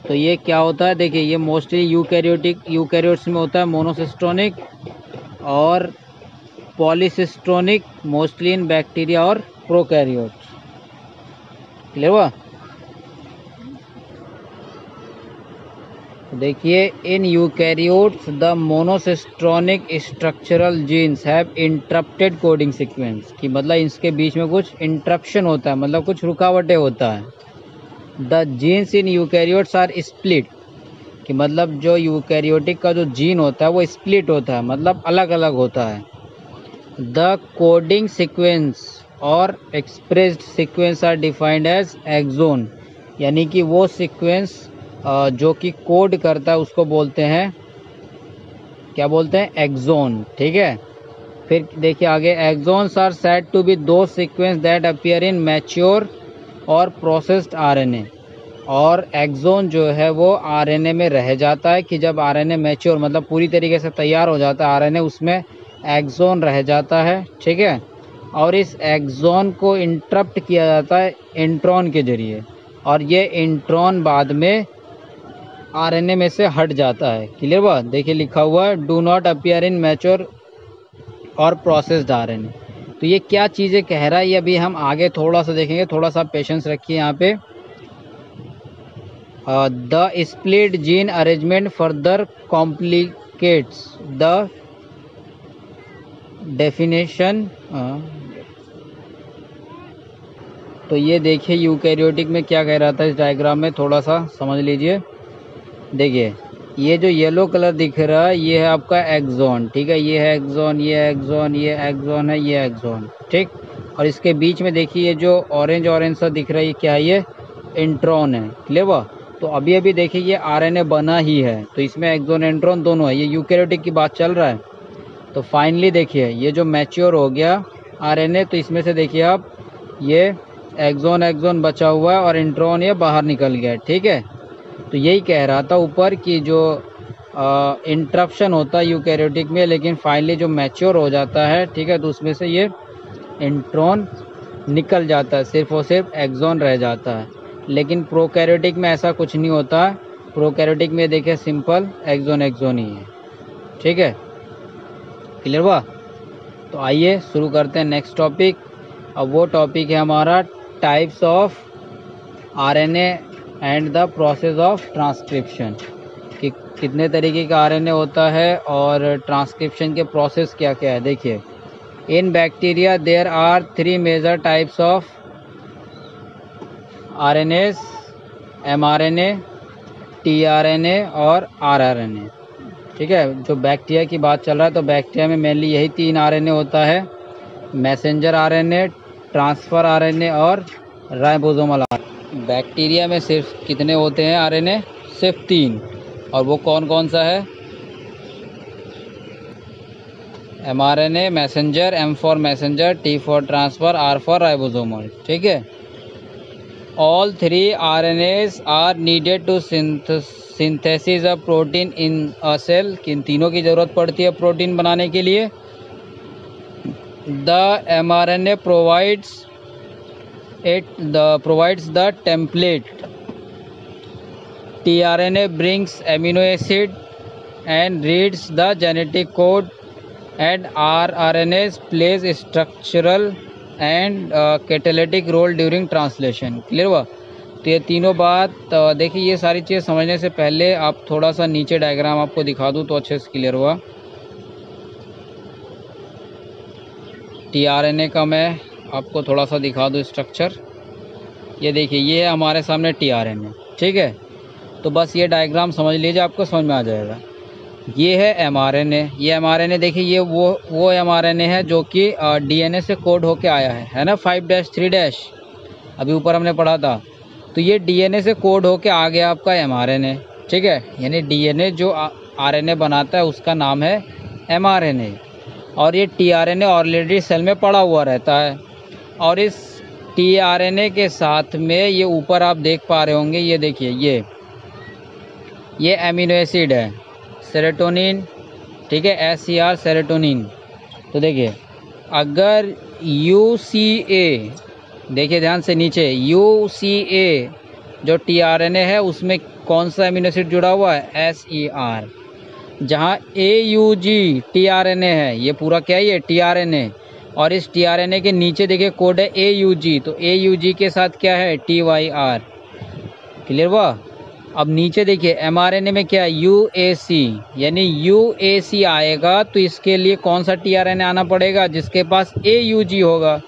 तो ये क्या होता है, देखिए ये मोस्टली यूकैरियोट्स में होता है मोनोसिस्ट्रोनिक, और polycistronic mostly in bacteria or prokaryotes. Clear हुआ. देखिए in eukaryotes the monocistronic structural genes have interrupted coding sequence. कि मतलब इसके बीच में कुछ इंटरप्शन होता है, मतलब कुछ रुकावटें होता है. The genes in eukaryotes are split. कि मतलब जो यूकैरियोटिक का जो जीन होता है वो स्प्लिट होता है, मतलब अलग अलग होता है. द कोडिंग सीक्वेंस और expressed sequence are defined as exon. यानी कि वो सीक्वेंस जो कि कोड करता है उसको बोलते हैं, क्या बोलते हैं, एक्सोन. ठीक है, फिर देखिए आगे, exons are said to be those sequence that appear in mature or processed RNA. और एक्सोन जो है वो आरएनए में रह जाता है कि जब आरएनए मैच्योर मतलब पूरी तरीके से तैयार हो जाता है आरएनए, उसमें एक्सोन रह जाता है. ठीक है, और इस एक्सोन को इंटरप्ट किया जाता है इंट्रॉन के जरिए. और ये इंट्रॉन बाद में आरएनए में से हट जाता है। क्लियर बात? देखिए लिखा हुआ है do not appear in mature or processed RNA. तो ये क्या चीज़ें कह रहा है ये अभी हम आगे थोड़ा सा देखेंगे, थोड़ा सा पेशेंस रखिए यहाँ पे। The split gene arrangement further complicates the definition. तो ये देखिए यूकैरियोटिक में क्या कह रहा था इस डायग्राम में, थोड़ा सा समझ लीजिए। देखिए ये जो येलो कलर दिख रहा है ये है आपका एक्सॉन, ठीक है, ये है एक्सॉन, ये एक्सॉन, ये एक्सॉन है, ये एक्सॉन, ठीक। और इसके बीच में देखिए ये जो ऑरेंज ऑरेंज सा दिख रहा है ये क्या है, ये इंट्रॉन है। क्लियर हुआ? तो अभी अभी देखिए ये आरएनए बना ही है, तो इसमें एक्सॉन इंट्रॉन दोनों है, ये यूकैरियोटिक की बात चल रहा है। तो फाइनली देखिए ये जो मैच्योर हो गया आरएनए, तो इसमें से देखिए आप ये एक्सॉन एक्सॉन बचा हुआ है और इंट्रॉन ये बाहर निकल गया, ठीक है। तो यही कह रहा था ऊपर कि जो इंटरप्शन होता है यूकैरियोटिक में, लेकिन फाइनली जो मैच्योर हो जाता है, ठीक है, तो उसमें से ये इंट्रॉन निकल जाता है, सिर्फ और सिर्फ एक्सॉन रह जाता है। लेकिन प्रोकैरियोटिक में ऐसा कुछ नहीं होता। प्रोकैरियोटिक में देखिए सिंपल एक्सॉन एक्सॉन ही है, ठीक है। क्लियर हुआ? तो आइए शुरू करते हैं नेक्स्ट टॉपिक। अब वो टॉपिक है हमारा types of RNA and the process of transcription, कि कितने तरीके का आरएनए होता है और ट्रांसक्रिप्शन के प्रोसेस क्या क्या है। देखिए in bacteria there are 3 major types of RNAs, mRNA, tRNA और आरआरएनए, ठीक है। जो बैक्टीरिया की बात चल रहा है तो बैक्टीरिया में मेनली यही 3 आरएनए होता है, मैसेंजर आरएनए, ट्रांसफ़र आरएनए और राइबोसोमल आरएनए। बैक्टीरिया में सिर्फ कितने होते हैं आरएनए? सिर्फ 3, और वो कौन कौन सा है? MRNA messenger, M for messenger, T for transfer, R for ribosomal, ठीक है। All 3 RNAs are needed to synthesis of protein in a cell, किन तीनों की ज़रूरत पड़ती है प्रोटीन बनाने के लिए। The mRNA provides the template, tRNA brings amino acid and reads the genetic code, and rRNA plays structural and catalytic role during translation। Clear हुआ? तो ये तीनों बात देखिए, ये सारी चीज़ समझने से पहले आप थोड़ा सा नीचे डायग्राम आपको दिखा दूँ तो अच्छे से क्लियर हुआ। टीआरएनए का मैं आपको थोड़ा सा दिखा दूँ स्ट्रक्चर। ये देखिए ये है हमारे सामने टीआरएनए, ठीक है। तो बस ये डायग्राम समझ लीजिए, आपको समझ में आ जाएगा। ये है एमआरएनए, ये एमआरएनए देखिए ये वो एमआरएनए है जो कि डीएनए से कोड होके आया है ना, 5'3', अभी ऊपर हमने पढ़ा था। तो ये डीएनए से कोड होके आ गया आपका एमआरएनए, ठीक है। यानी डीएनए जो आरएनए बनाता है उसका नाम है एमआरएनए, और ये टीआरएनए ऑलरेडी सेल में पड़ा हुआ रहता है। और इस टीआरएनए के साथ में ये ऊपर आप देख पा रहे होंगे, ये देखिए ये एमिनो एसिड है सेरोटोनिन, ठीक है, SCR सेरोटोनिन। तो देखिए अगर UCA, देखिए ध्यान से नीचे, UCA जो टीआरएनए है उसमें कौन सा एमिनो एसिड जुड़ा हुआ है? SER। जहाँ AUG टीआरएनए है, ये पूरा क्या है, ये टीआरएनए, और इस टीआरएनए के नीचे देखिए कोड है AUG, तो AUG के साथ क्या है? TYR। क्लियर हुआ? अब नीचे देखिए एमआरएनए में क्या है? UAC, यानी UAC आएगा तो इसके लिए कौन सा टीआरएनए आना पड़ेगा? जिसके पास AUG होगा।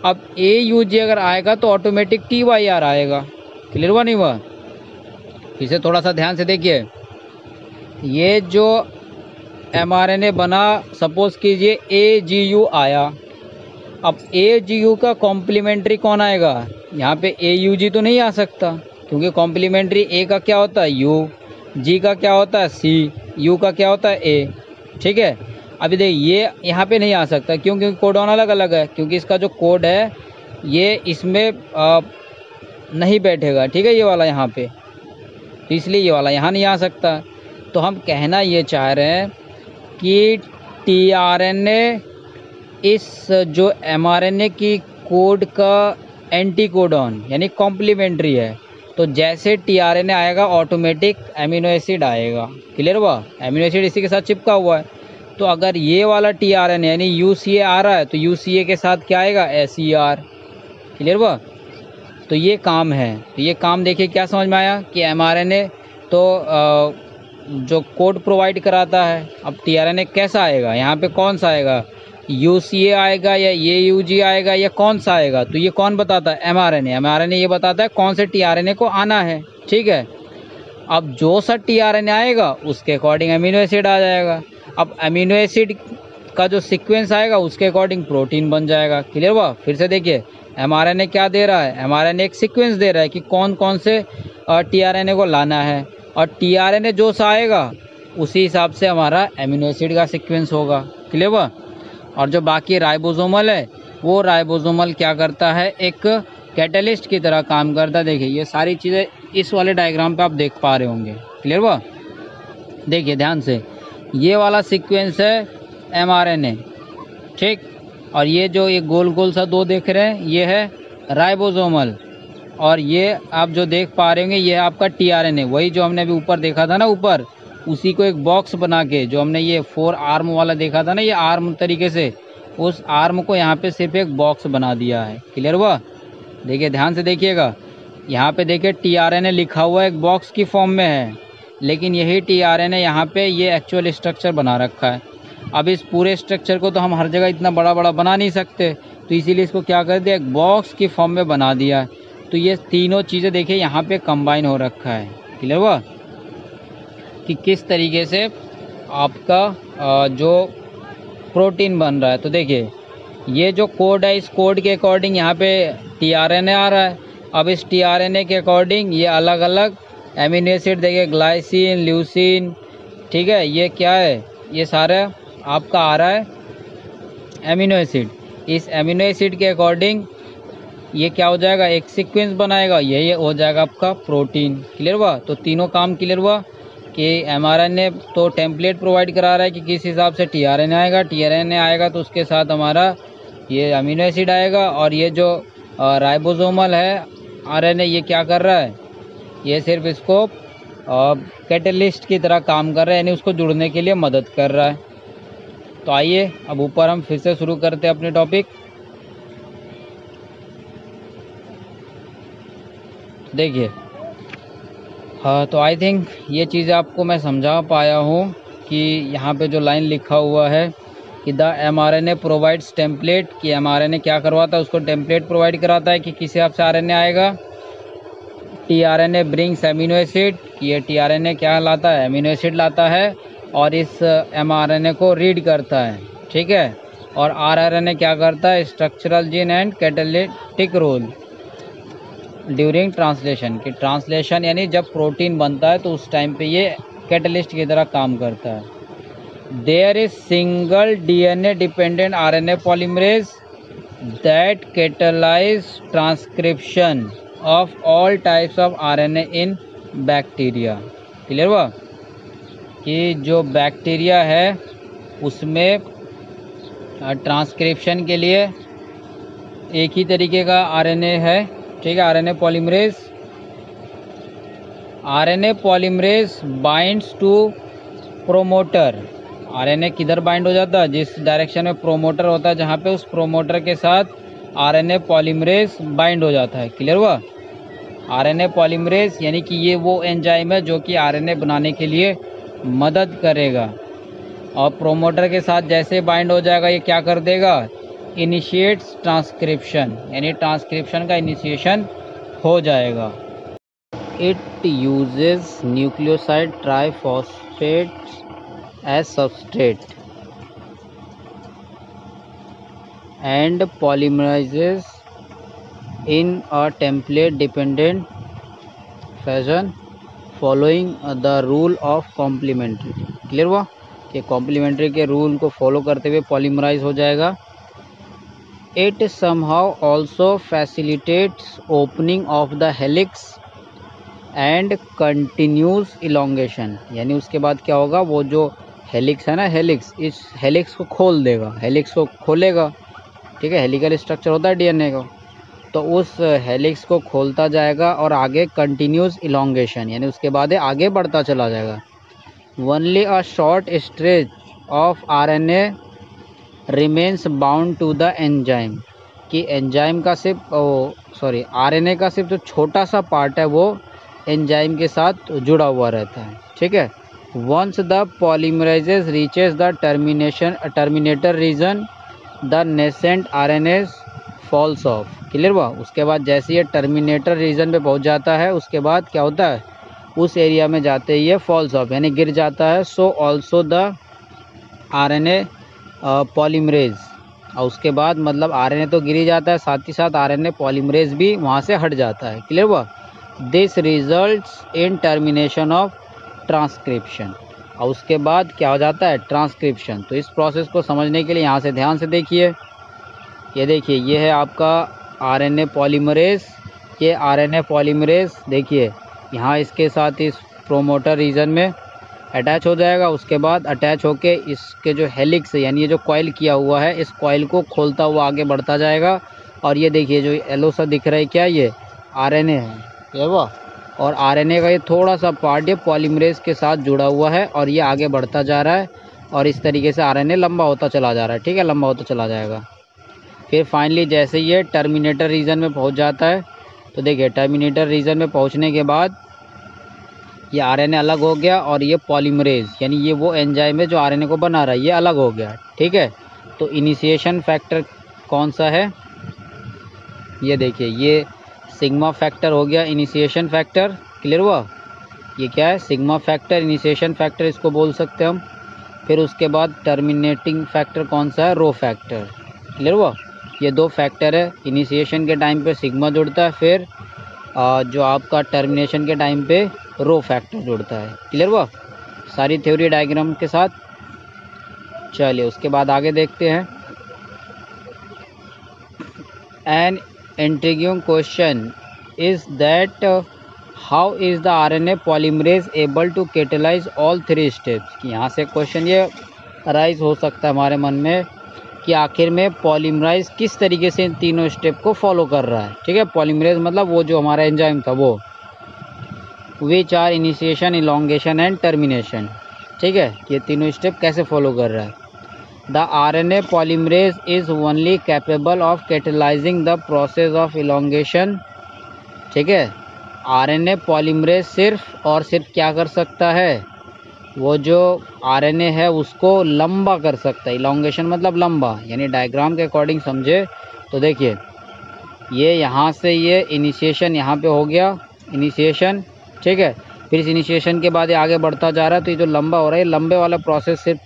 अब AUG अगर आएगा तो ऑटोमेटिक TYR आएगा। क्लियर हुआ नहीं हुआ? इसे थोड़ा सा ध्यान से देखिए, ये जो एमआरएनए बना, सपोज कीजिए AGU आया, अब AGU का कॉम्प्लीमेंट्री कौन आएगा? यहाँ पे AUG तो नहीं आ सकता, क्योंकि कॉम्प्लीमेंट्री A का क्या होता है? U, G का क्या होता है? C, U का क्या होता है? A, ठीक है। अभी देखिए ये यहाँ पे नहीं आ सकता, क्यों? क्योंकि कोडॉन अलग अलग है, क्योंकि इसका जो कोड है ये इसमें नहीं बैठेगा, ठीक है, ये वाला यहाँ पे, तो इसलिए ये वाला यहाँ नहीं आ सकता। तो हम कहना ये चाह रहे हैं कि टीआरएनए इस जो एमआरएनए की कोड का एंटी कोडॉन यानी कॉम्प्लीमेंट्री है, तो जैसे टीआरएनए आएगा ऑटोमेटिक अमीनो एसिड आएगा। क्लियर हुआ? अमीनो एसिड इसी के साथ चिपका हुआ है। तो अगर ये वाला टीआरएनए यानी यूसीए आ रहा है तो यूसीए के साथ क्या आएगा? एसईआर। क्लियर हुआ? तो ये काम है। तो ये काम देखिए क्या समझ में आया कि एमआरएनए तो जो कोड प्रोवाइड कराता है। अब टीआरएनए कैसा आएगा? यहाँ पे कौन सा आएगा? यूसीए आएगा या एयूजी आएगा या कौन सा आएगा? तो ये कौन बताता है? एमआरएनए। एमआरएनए ये बताता है कौन से टीआरएनए को आना है। ठीक है। अब जो सा टीआरएनए आएगा उसके अकॉर्डिंग अमीनो एसिड आ जाएगा। अब अमीनो एसिड का जो सीक्वेंस आएगा उसके अकॉर्डिंग प्रोटीन बन जाएगा। क्लियर हुआ? फिर से देखिए एमआरएनए क्या दे रहा है? एमआरएनए एक सीक्वेंस दे रहा है कि कौन कौन से टीआरएनए को लाना है, और टीआरएनए जो सा आएगा उसी हिसाब से हमारा अमीनो एसिड का सीक्वेंस होगा। क्लियर हुआ? और जो बाकी राइबोसोमल है वो राइबोसोमल क्या करता है? एक कैटलिस्ट की तरह काम करता है। देखिए ये सारी चीज़ें इस वाले डायग्राम पे आप देख पा रहे होंगे। क्लियर हुआ? देखिए ध्यान से, ये वाला सीक्वेंस है एमआरएनए, ठीक, और ये जो ये गोल गोल सा दो देख रहे हैं ये है राइबोसोमल, और ये आप जो देख पा रहे होंगे ये है आपका टीआरएनए। वही जो हमने अभी ऊपर देखा था ना, ऊपर उसी को एक बॉक्स बना के जो हमने ये 4 आर्म वाला देखा था ना, ये आर्म तरीके से, उस आर्म को यहाँ पे सिर्फ एक बॉक्स बना दिया है। क्लियर हुआ? देखिए ध्यान से देखिएगा, यहाँ पे देखिए टीआरएनए लिखा हुआ एक बॉक्स की फॉर्म में है, लेकिन यही टीआरएनए यहाँ पे ये एक्चुअल स्ट्रक्चर बना रखा है। अब इस पूरे स्ट्रक्चर को तो हम हर जगह इतना बड़ा बड़ा बना नहीं सकते, तो इसीलिए इसको क्या कर दिया? एक बॉक्स की फॉर्म में बना दिया है। तो ये तीनों चीज़ें देखिए यहाँ पे कंबाइन हो रखा है। क्लियर हुआ? कि किस तरीके से आपका जो प्रोटीन बन रहा है। तो देखिए ये जो कोड है, इस कोड के अकॉर्डिंग यहाँ पे टीआरएनए आ रहा है। अब इस टीआरएनए के अकॉर्डिंग ये अलग अलग एमिनो एसिड देखिए, ग्लाइसिन, ल्यूसिन, ठीक है, ये क्या है? ये सारा आपका आ रहा है एमिनो एसिड। इस एमिनो एसिड के अकॉर्डिंग ये क्या हो जाएगा? एक सीक्वेंस बनाएगा, यही हो जाएगा आपका प्रोटीन। क्लियर हुआ? तो तीनों काम क्लियर हुआ कि एमआरएनए तो टेम्पलेट प्रोवाइड करा रहा है कि किस हिसाब से टीआरएनए आएगा। टीआरएनए आएगा तो उसके साथ हमारा ये अमीनो एसिड आएगा, और ये जो राइबोसोमल है आरएनए ये क्या कर रहा है? ये सिर्फ इसको कैटलिस्ट की तरह काम कर रहा है, यानी उसको जुड़ने के लिए मदद कर रहा है। तो आइए अब ऊपर हम फिर से शुरू करते हैं अपने टॉपिक। देखिए हाँ, तो आई थिंक ये चीज़ आपको मैं समझा पाया हूँ कि यहाँ पे जो लाइन लिखा हुआ है कि द एमआरएनए प्रोवाइड्स टेम्पलेट, कि एमआरएनए क्या करवाता है? उसको टेम्पलेट प्रोवाइड कराता है कि किस हिसाब से आरएनए आएगा। टीआरएनए ब्रिंग्स एमिनो एसिड, कि ये टीआरएनए क्या लाता है? एमिनो एसिड लाता है, और इस एमआरएनए को रीड करता है। ठीक है। और आरआरएनए क्या करता है? Structural gene and catalytic role during translation, कि ट्रांसलेशन यानी जब प्रोटीन बनता है तो उस टाइम पे ये कैटलिस्ट की तरह काम करता है। There is single DNA dependent RNA polymerase that catalyze transcription of all types of RNA in bacteria. Clear हुआ? कि जो बैक्टीरिया है उसमें ट्रांसक्रिप्शन के लिए एक ही तरीके का आरएनए है। ठीक है। RNA polymerase binds to promoter. RNA किधर बाइंड हो जाता है? जिस डायरेक्शन में प्रोमोटर होता है, जहाँ पे उस प्रोमोटर के साथ आरएनए पॉलीमरेज बाइंड हो जाता है। क्लियर हुआ? आरएनए पॉलीमरेज यानी कि ये वो एंजाइम है जो कि आरएनए बनाने के लिए मदद करेगा, और प्रोमोटर के साथ जैसे बाइंड हो जाएगा ये क्या कर देगा? इनिशिएट्स ट्रांसक्रिप्शन, यानी ट्रांसक्रिप्शन का इनिशिएशन हो जाएगा। It uses nucleoside triphosphates as substrate and polymerises in a template dependent fashion following the rule of complementary. Clear हुआ? कि कॉम्प्लीमेंट्री के रूल को फॉलो करते हुए पॉलीमराइज हो जाएगा। It somehow also facilitates opening of the helix and continuous elongation, यानी उसके बाद क्या होगा? वो जो हेलिक्स है ना, हेलिक्स, इस हेलिक्स को खोल देगा, हेलिक्स को खोलेगा। ठीक है। हेलिकल स्ट्रक्चर होता है डीएनए का। तो उस हेलिक्स को खोलता जाएगा और आगे कंटिन्यूस इलोंगेशन, यानी उसके बाद ये आगे बढ़ता चला जाएगा। Only a short stretch of RNA remains bound to the enzyme, कि एंजाइम का सिर्फ आरएनए का सिर्फ जो छोटा सा पार्ट है वो एंजाइम के साथ जुड़ा हुआ रहता है। ठीक है। Once the polymerase reaches the terminator region the nascent RNA falls off. Clear हुआ। उसके बाद जैसे ये टर्मिनेटर रीजन पे पहुंच जाता है उसके बाद क्या होता है, उस एरिया में जाते ही ये फॉल्स ऑफ यानी गिर जाता है। So also the RNA polymerase, और उसके बाद मतलब आरएनए तो गिर ही जाता है, साथ ही साथ आरएनए पॉलीमरेज भी वहाँ से हट जाता है। क्लियर हुआ। This results in termination of transcription, और उसके बाद क्या हो जाता है, ट्रांसक्रिप्शन। तो इस प्रोसेस को समझने के लिए यहाँ से ध्यान से देखिए, ये देखिए ये है आपका आरएनए पॉलीमरेज, ये आरएनए पॉलीमरेज देखिए यहाँ इसके साथ इस प्रोमोटर रीजन में अटैच हो जाएगा। उसके बाद अटैच होके इसके जो हेलिक्स है यानी ये जो कॉइल किया हुआ है इस कॉइल को खोलता हुआ आगे बढ़ता जाएगा। और ये देखिए जो येलो सा दिख रहा है क्या, ये आरएनए है, ये वो। और आरएनए का ये थोड़ा सा पार्ट ये पॉलीमरेज के साथ जुड़ा हुआ है और ये आगे बढ़ता जा रहा है और इस तरीके से आरएनए लंबा होता चला जा रहा है। ठीक है, लंबा होता चला जाएगा। फिर फाइनली जैसे ये टर्मिनेटर रीजन में पहुंच जाता है तो देखिए टर्मिनेटर रीजन में पहुंचने के बाद ये आरएनए अलग हो गया और ये पॉलीमरेज यानी ये वो एंजाइम है जो आरएनए को बना रहा है, ये अलग हो गया। ठीक है, तो इनिशिएशन फैक्टर कौन सा है, ये देखिए ये सिग्मा फैक्टर हो गया इनिशिएशन फैक्टर। क्लियर हुआ। ये क्या है, सिग्मा फैक्टर, इनिशिएशन फैक्टर इसको बोल सकते हैं हम। फिर उसके बाद टर्मिनेटिंग फैक्टर कौन सा है, रो फैक्टर। क्लियर हुआ। ये दो फैक्टर है, इनिशिएशन के टाइम पे सिग्मा जुड़ता है, फिर जो आपका टर्मिनेशन के टाइम पे रो फैक्टर जुड़ता है। क्लियर हुआ सारी थ्योरी डायग्राम के साथ। चलिए उसके बाद आगे देखते हैं। An intriguing question is that how is the RNA polymerase able to catalyse all 3 steps. यहाँ से क्वेश्चन ये अराइज हो सकता है हमारे मन में कि आखिर में पॉलीमराइज किस तरीके से इन तीनों स्टेप को फॉलो कर रहा है। ठीक है, पॉलीमरेज मतलब वो जो हमारा एंजाइम था वो, which are initiation, elongation and termination. ठीक है, ये तीनों स्टेप कैसे फॉलो कर रहा है। The RNA polymerase is only capable of catalysing the process of elongation. ठीक है, आरएनए पॉलीमरेज सिर्फ और सिर्फ क्या कर सकता है, वो जो आरएनए है उसको लंबा कर सकता है। इलोंगेशन मतलब लंबा, यानी डायग्राम के अकॉर्डिंग समझे तो देखिए ये यहाँ से ये इनिशिएशन यहाँ पे हो गया, इनिशिएशन। ठीक है, फिर इस इनिशिएशन के बाद ये आगे बढ़ता जा रहा है, तो ये जो लंबा हो रहा है, लंबे वाला प्रोसेस सिर्फ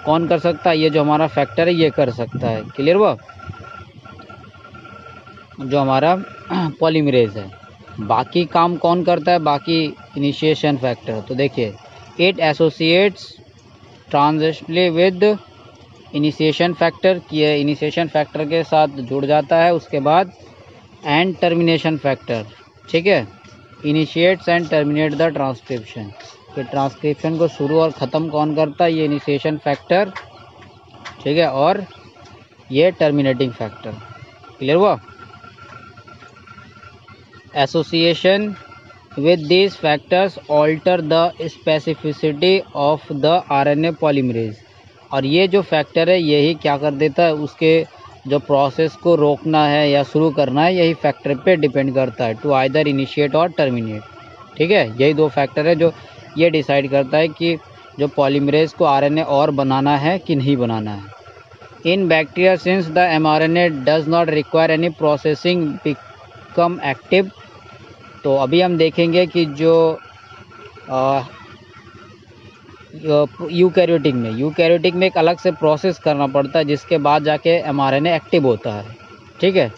कौन कर सकता है, ये जो हमारा फैक्टर है ये कर सकता है। क्लियर हुआ, जो हमारा पॉलीमरेज है। बाकी काम कौन करता है, बाकी इनिशिएशन फैक्टर। तो देखिए it associates transitionally with initiation factor, किए इनिशिएशन फैक्टर के साथ जुड़ जाता है। उसके बाद एंड टर्मिनेशन फैक्टर। ठीक है, initiates and terminate the transcription, कि ट्रांसक्रिप्शन को शुरू और ख़त्म कौन करता है, ये इनिशिएशन फैक्टर। ठीक है, और ये टर्मिनेटिंग फैक्टर। क्लियर हुआ। Association with these factors alter the specificity of the RNA polymerase, और ये जो फैक्टर है यही क्या कर देता है, उसके जो प्रोसेस को रोकना है या शुरू करना है यही फैक्टर पे डिपेंड करता है, टू आइदर इनिशिएट और टर्मिनेट। ठीक है, यही दो फैक्टर है जो ये डिसाइड करता है कि जो पॉलीमरेज को आरएनए और बनाना है कि नहीं बनाना है। इन bacteria since the mRNA does not require any processing become active. तो अभी हम देखेंगे कि जो यूकैरियोटिक में एक अलग से प्रोसेस करना पड़ता है जिसके बाद जाके mRNA एक्टिव होता है। ठीक है,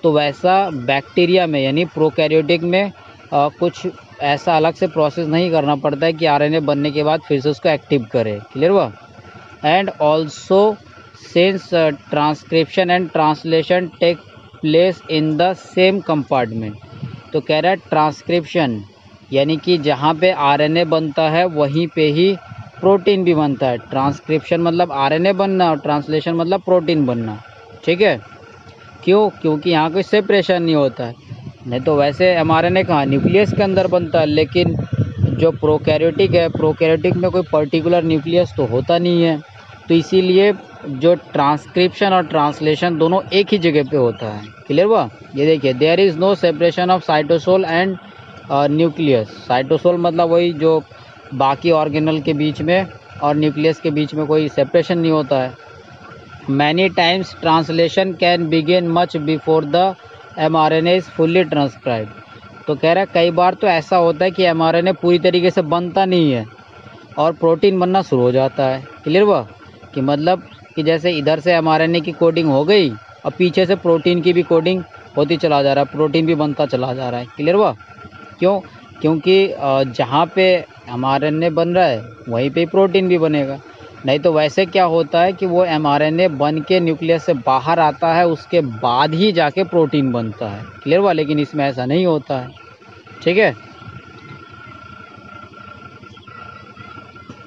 तो वैसा बैक्टीरिया में यानी प्रोकैरियोटिक में कुछ ऐसा अलग से प्रोसेस नहीं करना पड़ता है कि आरएनए बनने के बाद फिर से उसको एक्टिव करे। क्लियर हुआ। And also since transcription and translation take place in the same compartment. तो कह रहा है ट्रांसक्रिप्शन यानी कि जहाँ पे आरएनए बनता है वहीं पे ही प्रोटीन भी बनता है। ट्रांसक्रिप्शन मतलब आरएनए बनना और ट्रांसलेशन मतलब प्रोटीन बनना। ठीक है, क्यों? क्योंकि यहाँ कोई सेपरेशन नहीं होता है। नहीं तो वैसे mRNA कहाँ न्यूक्लियस के अंदर बनता है, लेकिन जो प्रोकैरियोटिक है, प्रोकैरियोटिक में कोई पर्टिकुलर न्यूक्लियस तो होता नहीं है। तो इसीलिए जो ट्रांसक्रिप्शन और ट्रांसलेशन दोनों एक ही जगह पे होता है। क्लियर हुआ? ये देखिए, there is no separation of cytosol and nucleus. Cytosol मतलब वही जो बाकी ऑर्गेनल के बीच में और न्यूक्लियस के बीच में कोई सेपरेशन नहीं होता है। Many times translation can begin much before the mRNA is fully transcribe. तो कह रहा है कई बार तो ऐसा होता है कि mRNA पूरी तरीके से बनता नहीं है और प्रोटीन बनना शुरू हो जाता है। क्लियर हुआ? कि मतलब कि जैसे इधर से mRNA की कोडिंग हो गई और पीछे से प्रोटीन की भी कोडिंग होती चला जा रहा है, प्रोटीन भी बनता चला जा रहा है। क्लियर हुआ? क्यों? क्योंकि जहाँ पे mRNA बन रहा है वहीं पे प्रोटीन भी बनेगा। नहीं तो वैसे क्या होता है कि वो mRNA बन के न्यूक्लियस से बाहर आता है, उसके बाद ही जाके प्रोटीन बनता है। क्लियर हुआ? लेकिन इसमें ऐसा नहीं होता है। ठीक है?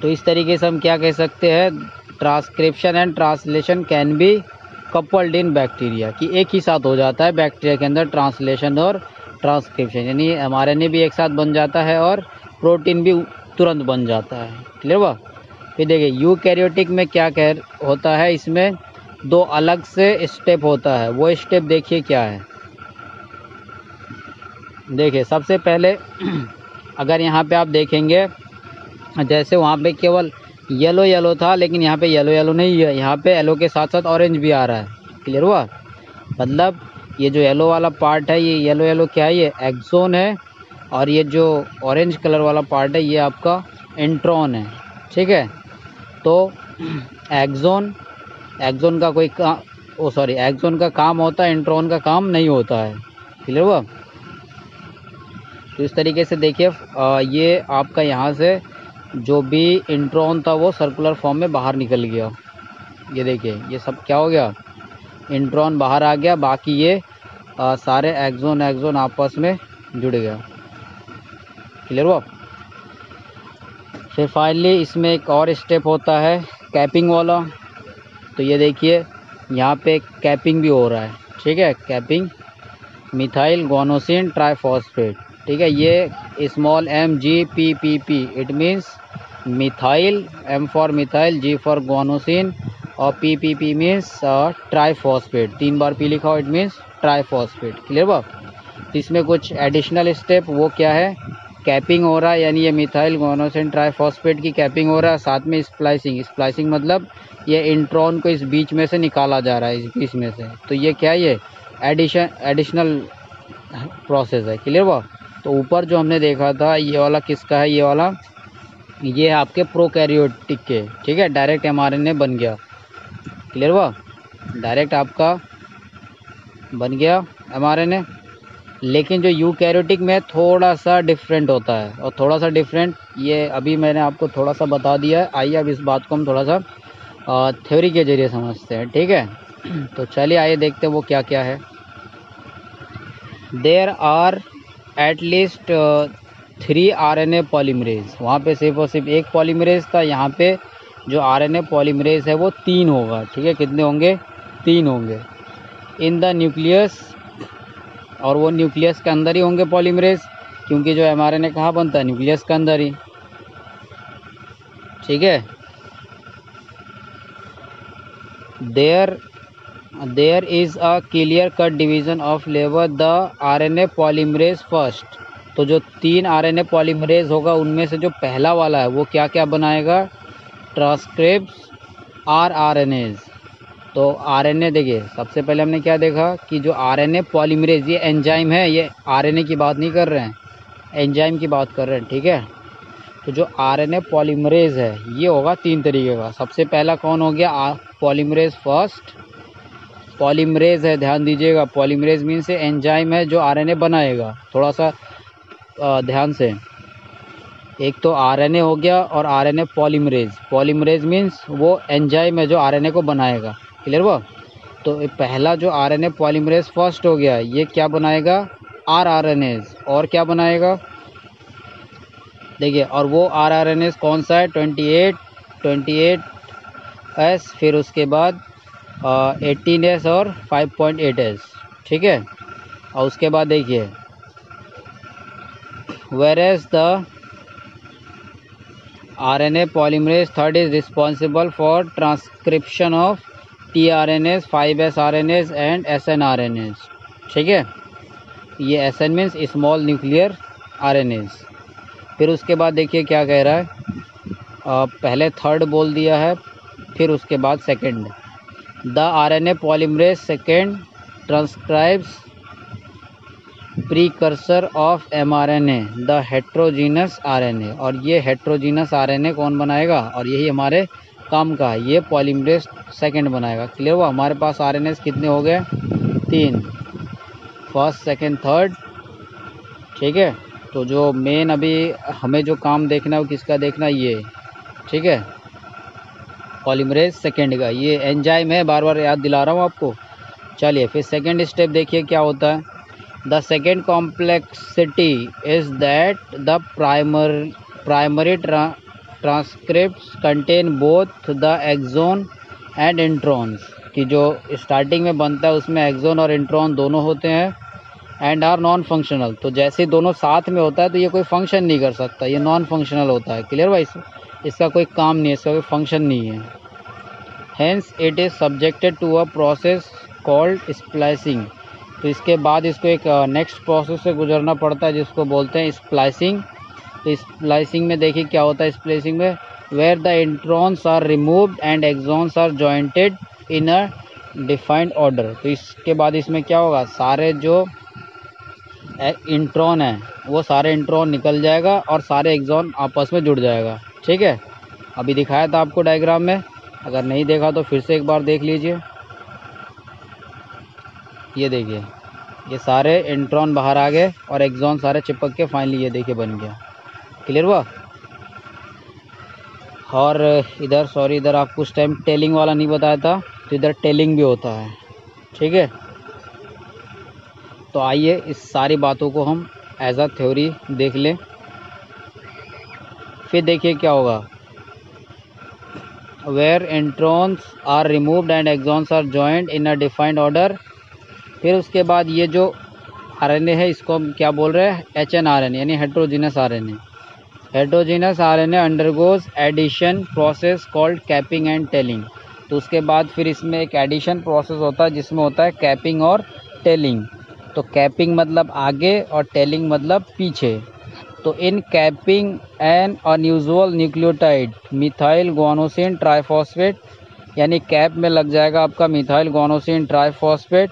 तो इस तरीके से हम क्या कह सकते हैं, transcription and translation can be coupled in bacteria, कि एक ही साथ हो जाता है बैक्टीरिया के अंदर ट्रांसलेशन और ट्रांसक्रिप्शन, यानी mRNA भी एक साथ बन जाता है और प्रोटीन भी तुरंत बन जाता है। क्लियर हुआ? फिर देखिए यूकैरियोटिक में क्या होता है, इसमें दो अलग से स्टेप होता है। वो स्टेप देखिए क्या है। देखिए सबसे पहले अगर यहाँ पे आप देखेंगे, जैसे वहाँ पे केवल येलो येलो था, लेकिन यहाँ पे येलो येलो नहीं है, यहाँ पे येलो के साथ साथ ऑरेंज भी आ रहा है। क्लियर हुआ? मतलब ये जो येलो वाला पार्ट है, ये येलो येलो क्या है, ये एक्सोन है, और ये जो ऑरेंज कलर वाला पार्ट है ये आपका इंट्रॉन है। ठीक है? तो एक्सोन का कोई एक्सोन का काम होता है, इंट्रॉन का काम नहीं होता है। क्लियर हुआ? तो इस तरीके से देखिए ये आपका यहाँ से जो भी इंट्रॉन था वो सर्कुलर फॉर्म में बाहर निकल गया। ये देखिए ये सब क्या हो गया, इंट्रॉन बाहर आ गया, बाकी ये सारे एक्सोन आपस में जुड़ गया। क्लियर हुआ? फिर फाइनली इसमें एक और स्टेप होता है कैपिंग वाला। तो ये देखिए यहाँ पे कैपिंग भी हो रहा है। ठीक है? Capping methyl गोनोसिन triphosphate. ठीक है? ये small MGPPP, it means methyl, M for methyl, G for गोनोसिन और PPP मीन्स ट्राइफॉस्फेट। 3 बार P लिखा हो, इट मीन्स ट्राइफॉस्फेट। क्लियर हुआ? तो इसमें कुछ एडिशनल स्टेप, वो क्या है, कैपिंग हो रहा है, यानी ये मिथाइल गोनोसिन ट्राइफॉस्फेट की कैपिंग हो रहा है, साथ में स्प्लाइसिंग मतलब ये इंट्रॉन को इस बीच में से निकाला जा रहा है, इस बीच में से। तो ये क्या है, ये एडिशनल प्रोसेस है। क्लियर हुआ? तो ऊपर जो हमने देखा था ये वाला किसका है, ये वाला ये आपके प्रोकैरियोटिक के। ठीक है? डायरेक्ट mRNA बन गया। क्लियर हुआ? डायरेक्ट आपका बन गया mRNA। लेकिन जो यूकैरियोटिक में थोड़ा सा डिफरेंट होता है, और थोड़ा सा डिफरेंट ये अभी मैंने आपको थोड़ा सा बता दिया है। आइए अब इस बात को हम थोड़ा सा थ्योरी के जरिए समझते हैं। ठीक है? तो चलिए आइए देखते हैं वो क्या क्या है। There are at least 3 RNA polymerase. वहाँ पे सिर्फ और सिर्फ एक पॉलीमरेज था, यहाँ पे जो RNA पॉलीमरेज है वो 3 होगा। ठीक है? कितने होंगे? 3 होंगे इन द न्यूक्लियस, और वो न्यूक्लियस के अंदर ही होंगे पॉलीमरेज, क्योंकि जो mRNA कहाँ बनता है, न्यूक्लियस के अंदर ही। ठीक है? There is a clear cut division of labour the RNA polymerase first. तो जो 3 RNA पॉलीमरेज होगा उनमें से जो पहला वाला है वो क्या क्या बनाएगा, ट्रांसक्रिप्ट्स RNAs। तो RNA देखिए सबसे पहले हमने क्या देखा कि जो RNA पॉलीमरेज ये एंजाइम है, ये RNA की बात नहीं कर रहे हैं, एंजाइम की बात कर रहे हैं। ठीक है? तो जो RNA पॉलीमरेज है ये होगा 3 तरीके का। सबसे पहला कौन हो गया, पॉलीमरेज फर्स्ट। पॉलीमरेज है, ध्यान दीजिएगा, पॉलीमरेज मीन से एंजाइम है जो RNA बनाएगा। थोड़ा सा ध्यान से, एक तो RNA हो गया और RNA पॉलीमरेज मीन्स वो एंजाइम है जो RNA को बनाएगा। क्लियर हुआ? तो पहला जो RNA पॉलीमरेज फर्स्ट हो गया, ये क्या बनाएगा, rRNAs। और क्या बनाएगा देखिए, और वो rRNAs कौन सा है, 28S, फिर उसके बाद 18S और 5.8S, ठीक है। और उसके बाद देखिए whereas the RNA polymerase third is responsible for transcription of tRNAs, 5S RNAs and SNRNAs, ठीक है। ये SN means small nuclear RNAs। फिर उसके बाद देखिए क्या कह रहा है, पहले थर्ड बोल दिया है, फिर उसके बाद second. The RNA polymerase second transcribes precursor of mRNA the heterogeneous RNA। और ये हेट्रोजीनस RNA कौन बनाएगा, और यही हमारे काम का है, ये पॉलीमरेज सेकंड बनाएगा। क्लियर हुआ। हमारे पास RNAs कितने हो गए, 3, फर्स्ट सेकंड थर्ड, ठीक है। तो जो मेन अभी हमें जो काम देखना है वो किसका देखना है, ये, ठीक है, पॉलीमरेज सेकंड का। ये एंजाइम है, बार बार याद दिला रहा हूँ आपको। चलिए फिर सेकंड स्टेप देखिए क्या होता है। The second complexity is that the primary transcripts contain both the exon and introns, कि जो स्टार्टिंग में बनता है उसमें एक्सोन और इंट्रॉन दोनों होते हैं, एंड आर नॉन फंक्शनल। तो जैसे दोनों साथ में होता है तो ये कोई फंक्शन नहीं कर सकता, ये नॉन फंक्शनल होता है। क्लियर भाई, इसका कोई काम नहीं है, इसका कोई फंक्शन नहीं है। Hence it is subjected to a process called splicing. तो इसके बाद इसको एक नेक्स्ट प्रोसेस से गुजरना पड़ता है जिसको बोलते हैं स्प्लाइसिंग। तो स्प्लाइसिंग में देखिए क्या होता है, स्प्लाइसिंग में where the introns are removed and exons are jointed in a defined order. तो इसके बाद इसमें क्या होगा, सारे जो इंट्रॉन है वो सारे इंट्रॉन निकल जाएगा और सारे एक्सॉन आपस में जुड़ जाएगा, ठीक है। अभी दिखाया था आपको डायग्राम में, अगर नहीं देखा तो फिर से एक बार देख लीजिए। ये देखिए ये सारे इंट्रॉन बाहर आ गए और एक्सॉन सारे चिपक के फाइनली ये देखिए बन गया। क्लियर हुआ। और इधर सॉरी, इधर आपको उस टाइम टेलिंग वाला नहीं बताया था, तो इधर टेलिंग भी होता है, ठीक है। तो आइए इस सारी बातों को हम एज अ थ्योरी देख लें। फिर देखिए क्या होगा, where introns are removed and exons are joint in a defined order. फिर उसके बाद ये जो आरएनए है इसको हम क्या बोल रहे हैं, HNRNA यानी heterogenous RNA. Heterogenous RNA undergoes addition process called capping and tailing. तो उसके बाद फिर इसमें एक एडिशन प्रोसेस होता है जिसमें होता है कैपिंग और टेलिंग। तो कैपिंग मतलब आगे और टेलिंग मतलब पीछे। तो in capping an unusual nucleotide methyl guanosine triphosphate, यानी कैप में लग जाएगा आपका मिथाइल गुआनोसिन ट्राइफॉस्फेट,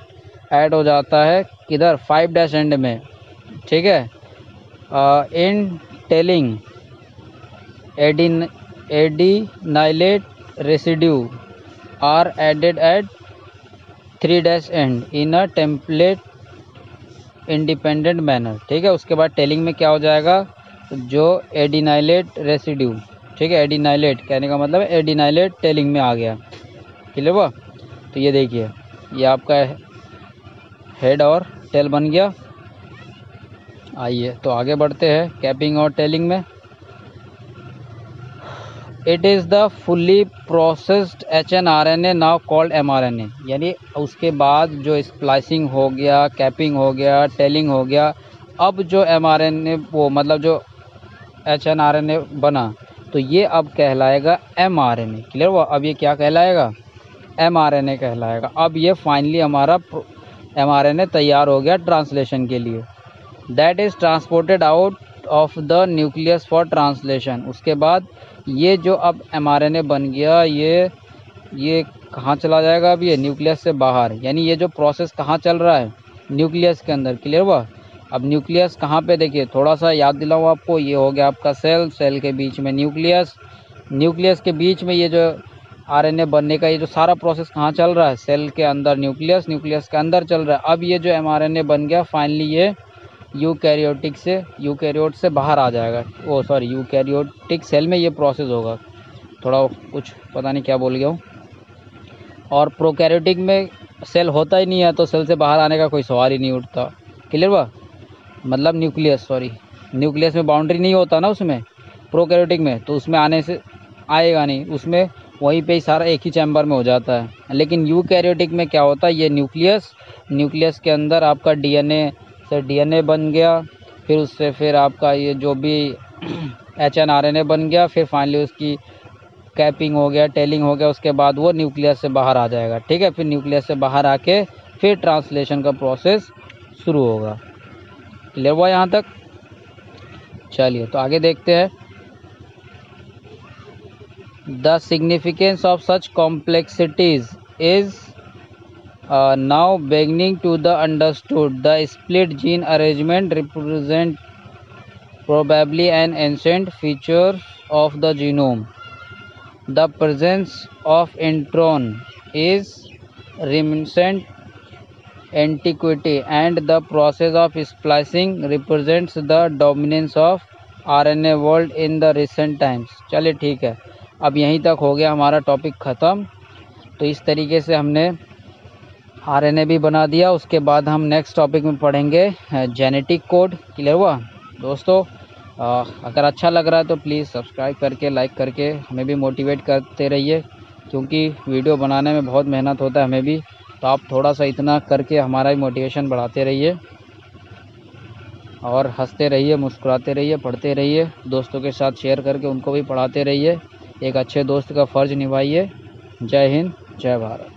ऐड हो जाता है किधर 5' एंड में, ठीक है। In tailing adenylate residue are added at 3' and in a template independent manner, ठीक है। उसके बाद टेलिंग में क्या हो जाएगा, जो एडिनाइलेट रेसिड्यू, ठीक है, एडिनाइलेट कहने का मतलब है एडिनाइलेट टेलिंग में आ गया। क्लियर हुआ। तो ये देखिए ये आपका हेड और टेल बन गया। आइए तो आगे बढ़ते हैं कैपिंग और टेलिंग में। It is the fully processed HNRNA now called mRNA, यानी उसके बाद जो स्प्लाइसिंग हो गया, कैपिंग हो गया, टेलिंग हो गया, अब जो mRNA वो मतलब जो HNRNA बना तो ये अब कहलाएगा mRNA। क्लियर हुआ। अब ये क्या कहलाएगा, mRNA कहलाएगा। अब ये फाइनली हमारा mRNA तैयार हो गया ट्रांसलेशन के लिए। That is transported out of the nucleus for translation. उसके बाद ये जो अब mRNA बन गया ये कहाँ चला जाएगा, अब ये न्यूक्लियस से बाहर, यानी ये जो प्रोसेस कहाँ चल रहा है, न्यूक्लियस के अंदर। क्लियर हुआ। अब न्यूक्लियस कहाँ पे, देखिए थोड़ा सा याद दिलाऊँ आपको, ये हो गया आपका सेल, सेल के बीच में न्यूक्लियस, न्यूक्लियस के बीच में ये जो RNA बनने का ये जो सारा प्रोसेस कहाँ चल रहा है, सेल के अंदर न्यूक्लियस, न्यूक्लियस के अंदर चल रहा है। अब ये जो mRNA बन गया फाइनली ये यूकैरियोट से बाहर आ जाएगा। ओ सॉरी, यूकैरियोटिक सेल में ये प्रोसेस होगा। थोड़ा कुछ पता नहीं क्या बोल गया हूँ। और प्रोकैरियोटिक में सेल होता ही नहीं है तो सेल से बाहर आने का कोई सवाल ही नहीं उठता। क्लियर हुआ। मतलब न्यूक्लियस में बाउंड्री नहीं होता ना उसमें प्रोकैरियोटिक में, तो उसमें आने से आएगा नहीं, उसमें वहीं पे ही सारा एक ही चैम्बर में हो जाता है। लेकिन यूकैरियोटिक में क्या होता है, ये न्यूक्लियस के अंदर आपका डीएनए से डीएनए बन गया, फिर उससे फिर आपका ये जो भी एचएनआरएनए बन गया, फिर फाइनली उसकी कैपिंग हो गया, टेलिंग हो गया, उसके बाद वो न्यूक्लियस से बाहर आ जाएगा। ठीक है, फिर न्यूक्लियस से बाहर आके फिर ट्रांसलेशन का प्रोसेस शुरू होगा। क्लियर हुआ यहाँ तक? चलिए तो आगे देखते हैं। The significance of such complexities is now beginning to the understood. The split gene arrangement represent probably an ancient feature of the genome. The presence of intron is reminiscent antiquity, and the process of splicing represents the dominance of RNA world in the recent times. चलिए ठीक है, अब यहीं तक हो गया हमारा topic ख़त्म। तो इस तरीके से हमने आरएनए भी बना दिया। उसके बाद हम नेक्स्ट टॉपिक में पढ़ेंगे जेनेटिक कोड। क्लियर हुआ दोस्तों? अगर अच्छा लग रहा है तो प्लीज़ सब्सक्राइब करके, लाइक करके हमें भी मोटिवेट करते रहिए, क्योंकि वीडियो बनाने में बहुत मेहनत होता है हमें भी। तो आप थोड़ा सा इतना करके हमारा भी मोटिवेशन बढ़ाते रहिए, और हंसते रहिए, मुस्कुराते रहिए, पढ़ते रहिए, दोस्तों के साथ शेयर करके उनको भी पढ़ाते रहिए। एक अच्छे दोस्त का फ़र्ज़ निभाइए। जय हिंद, जय भारत।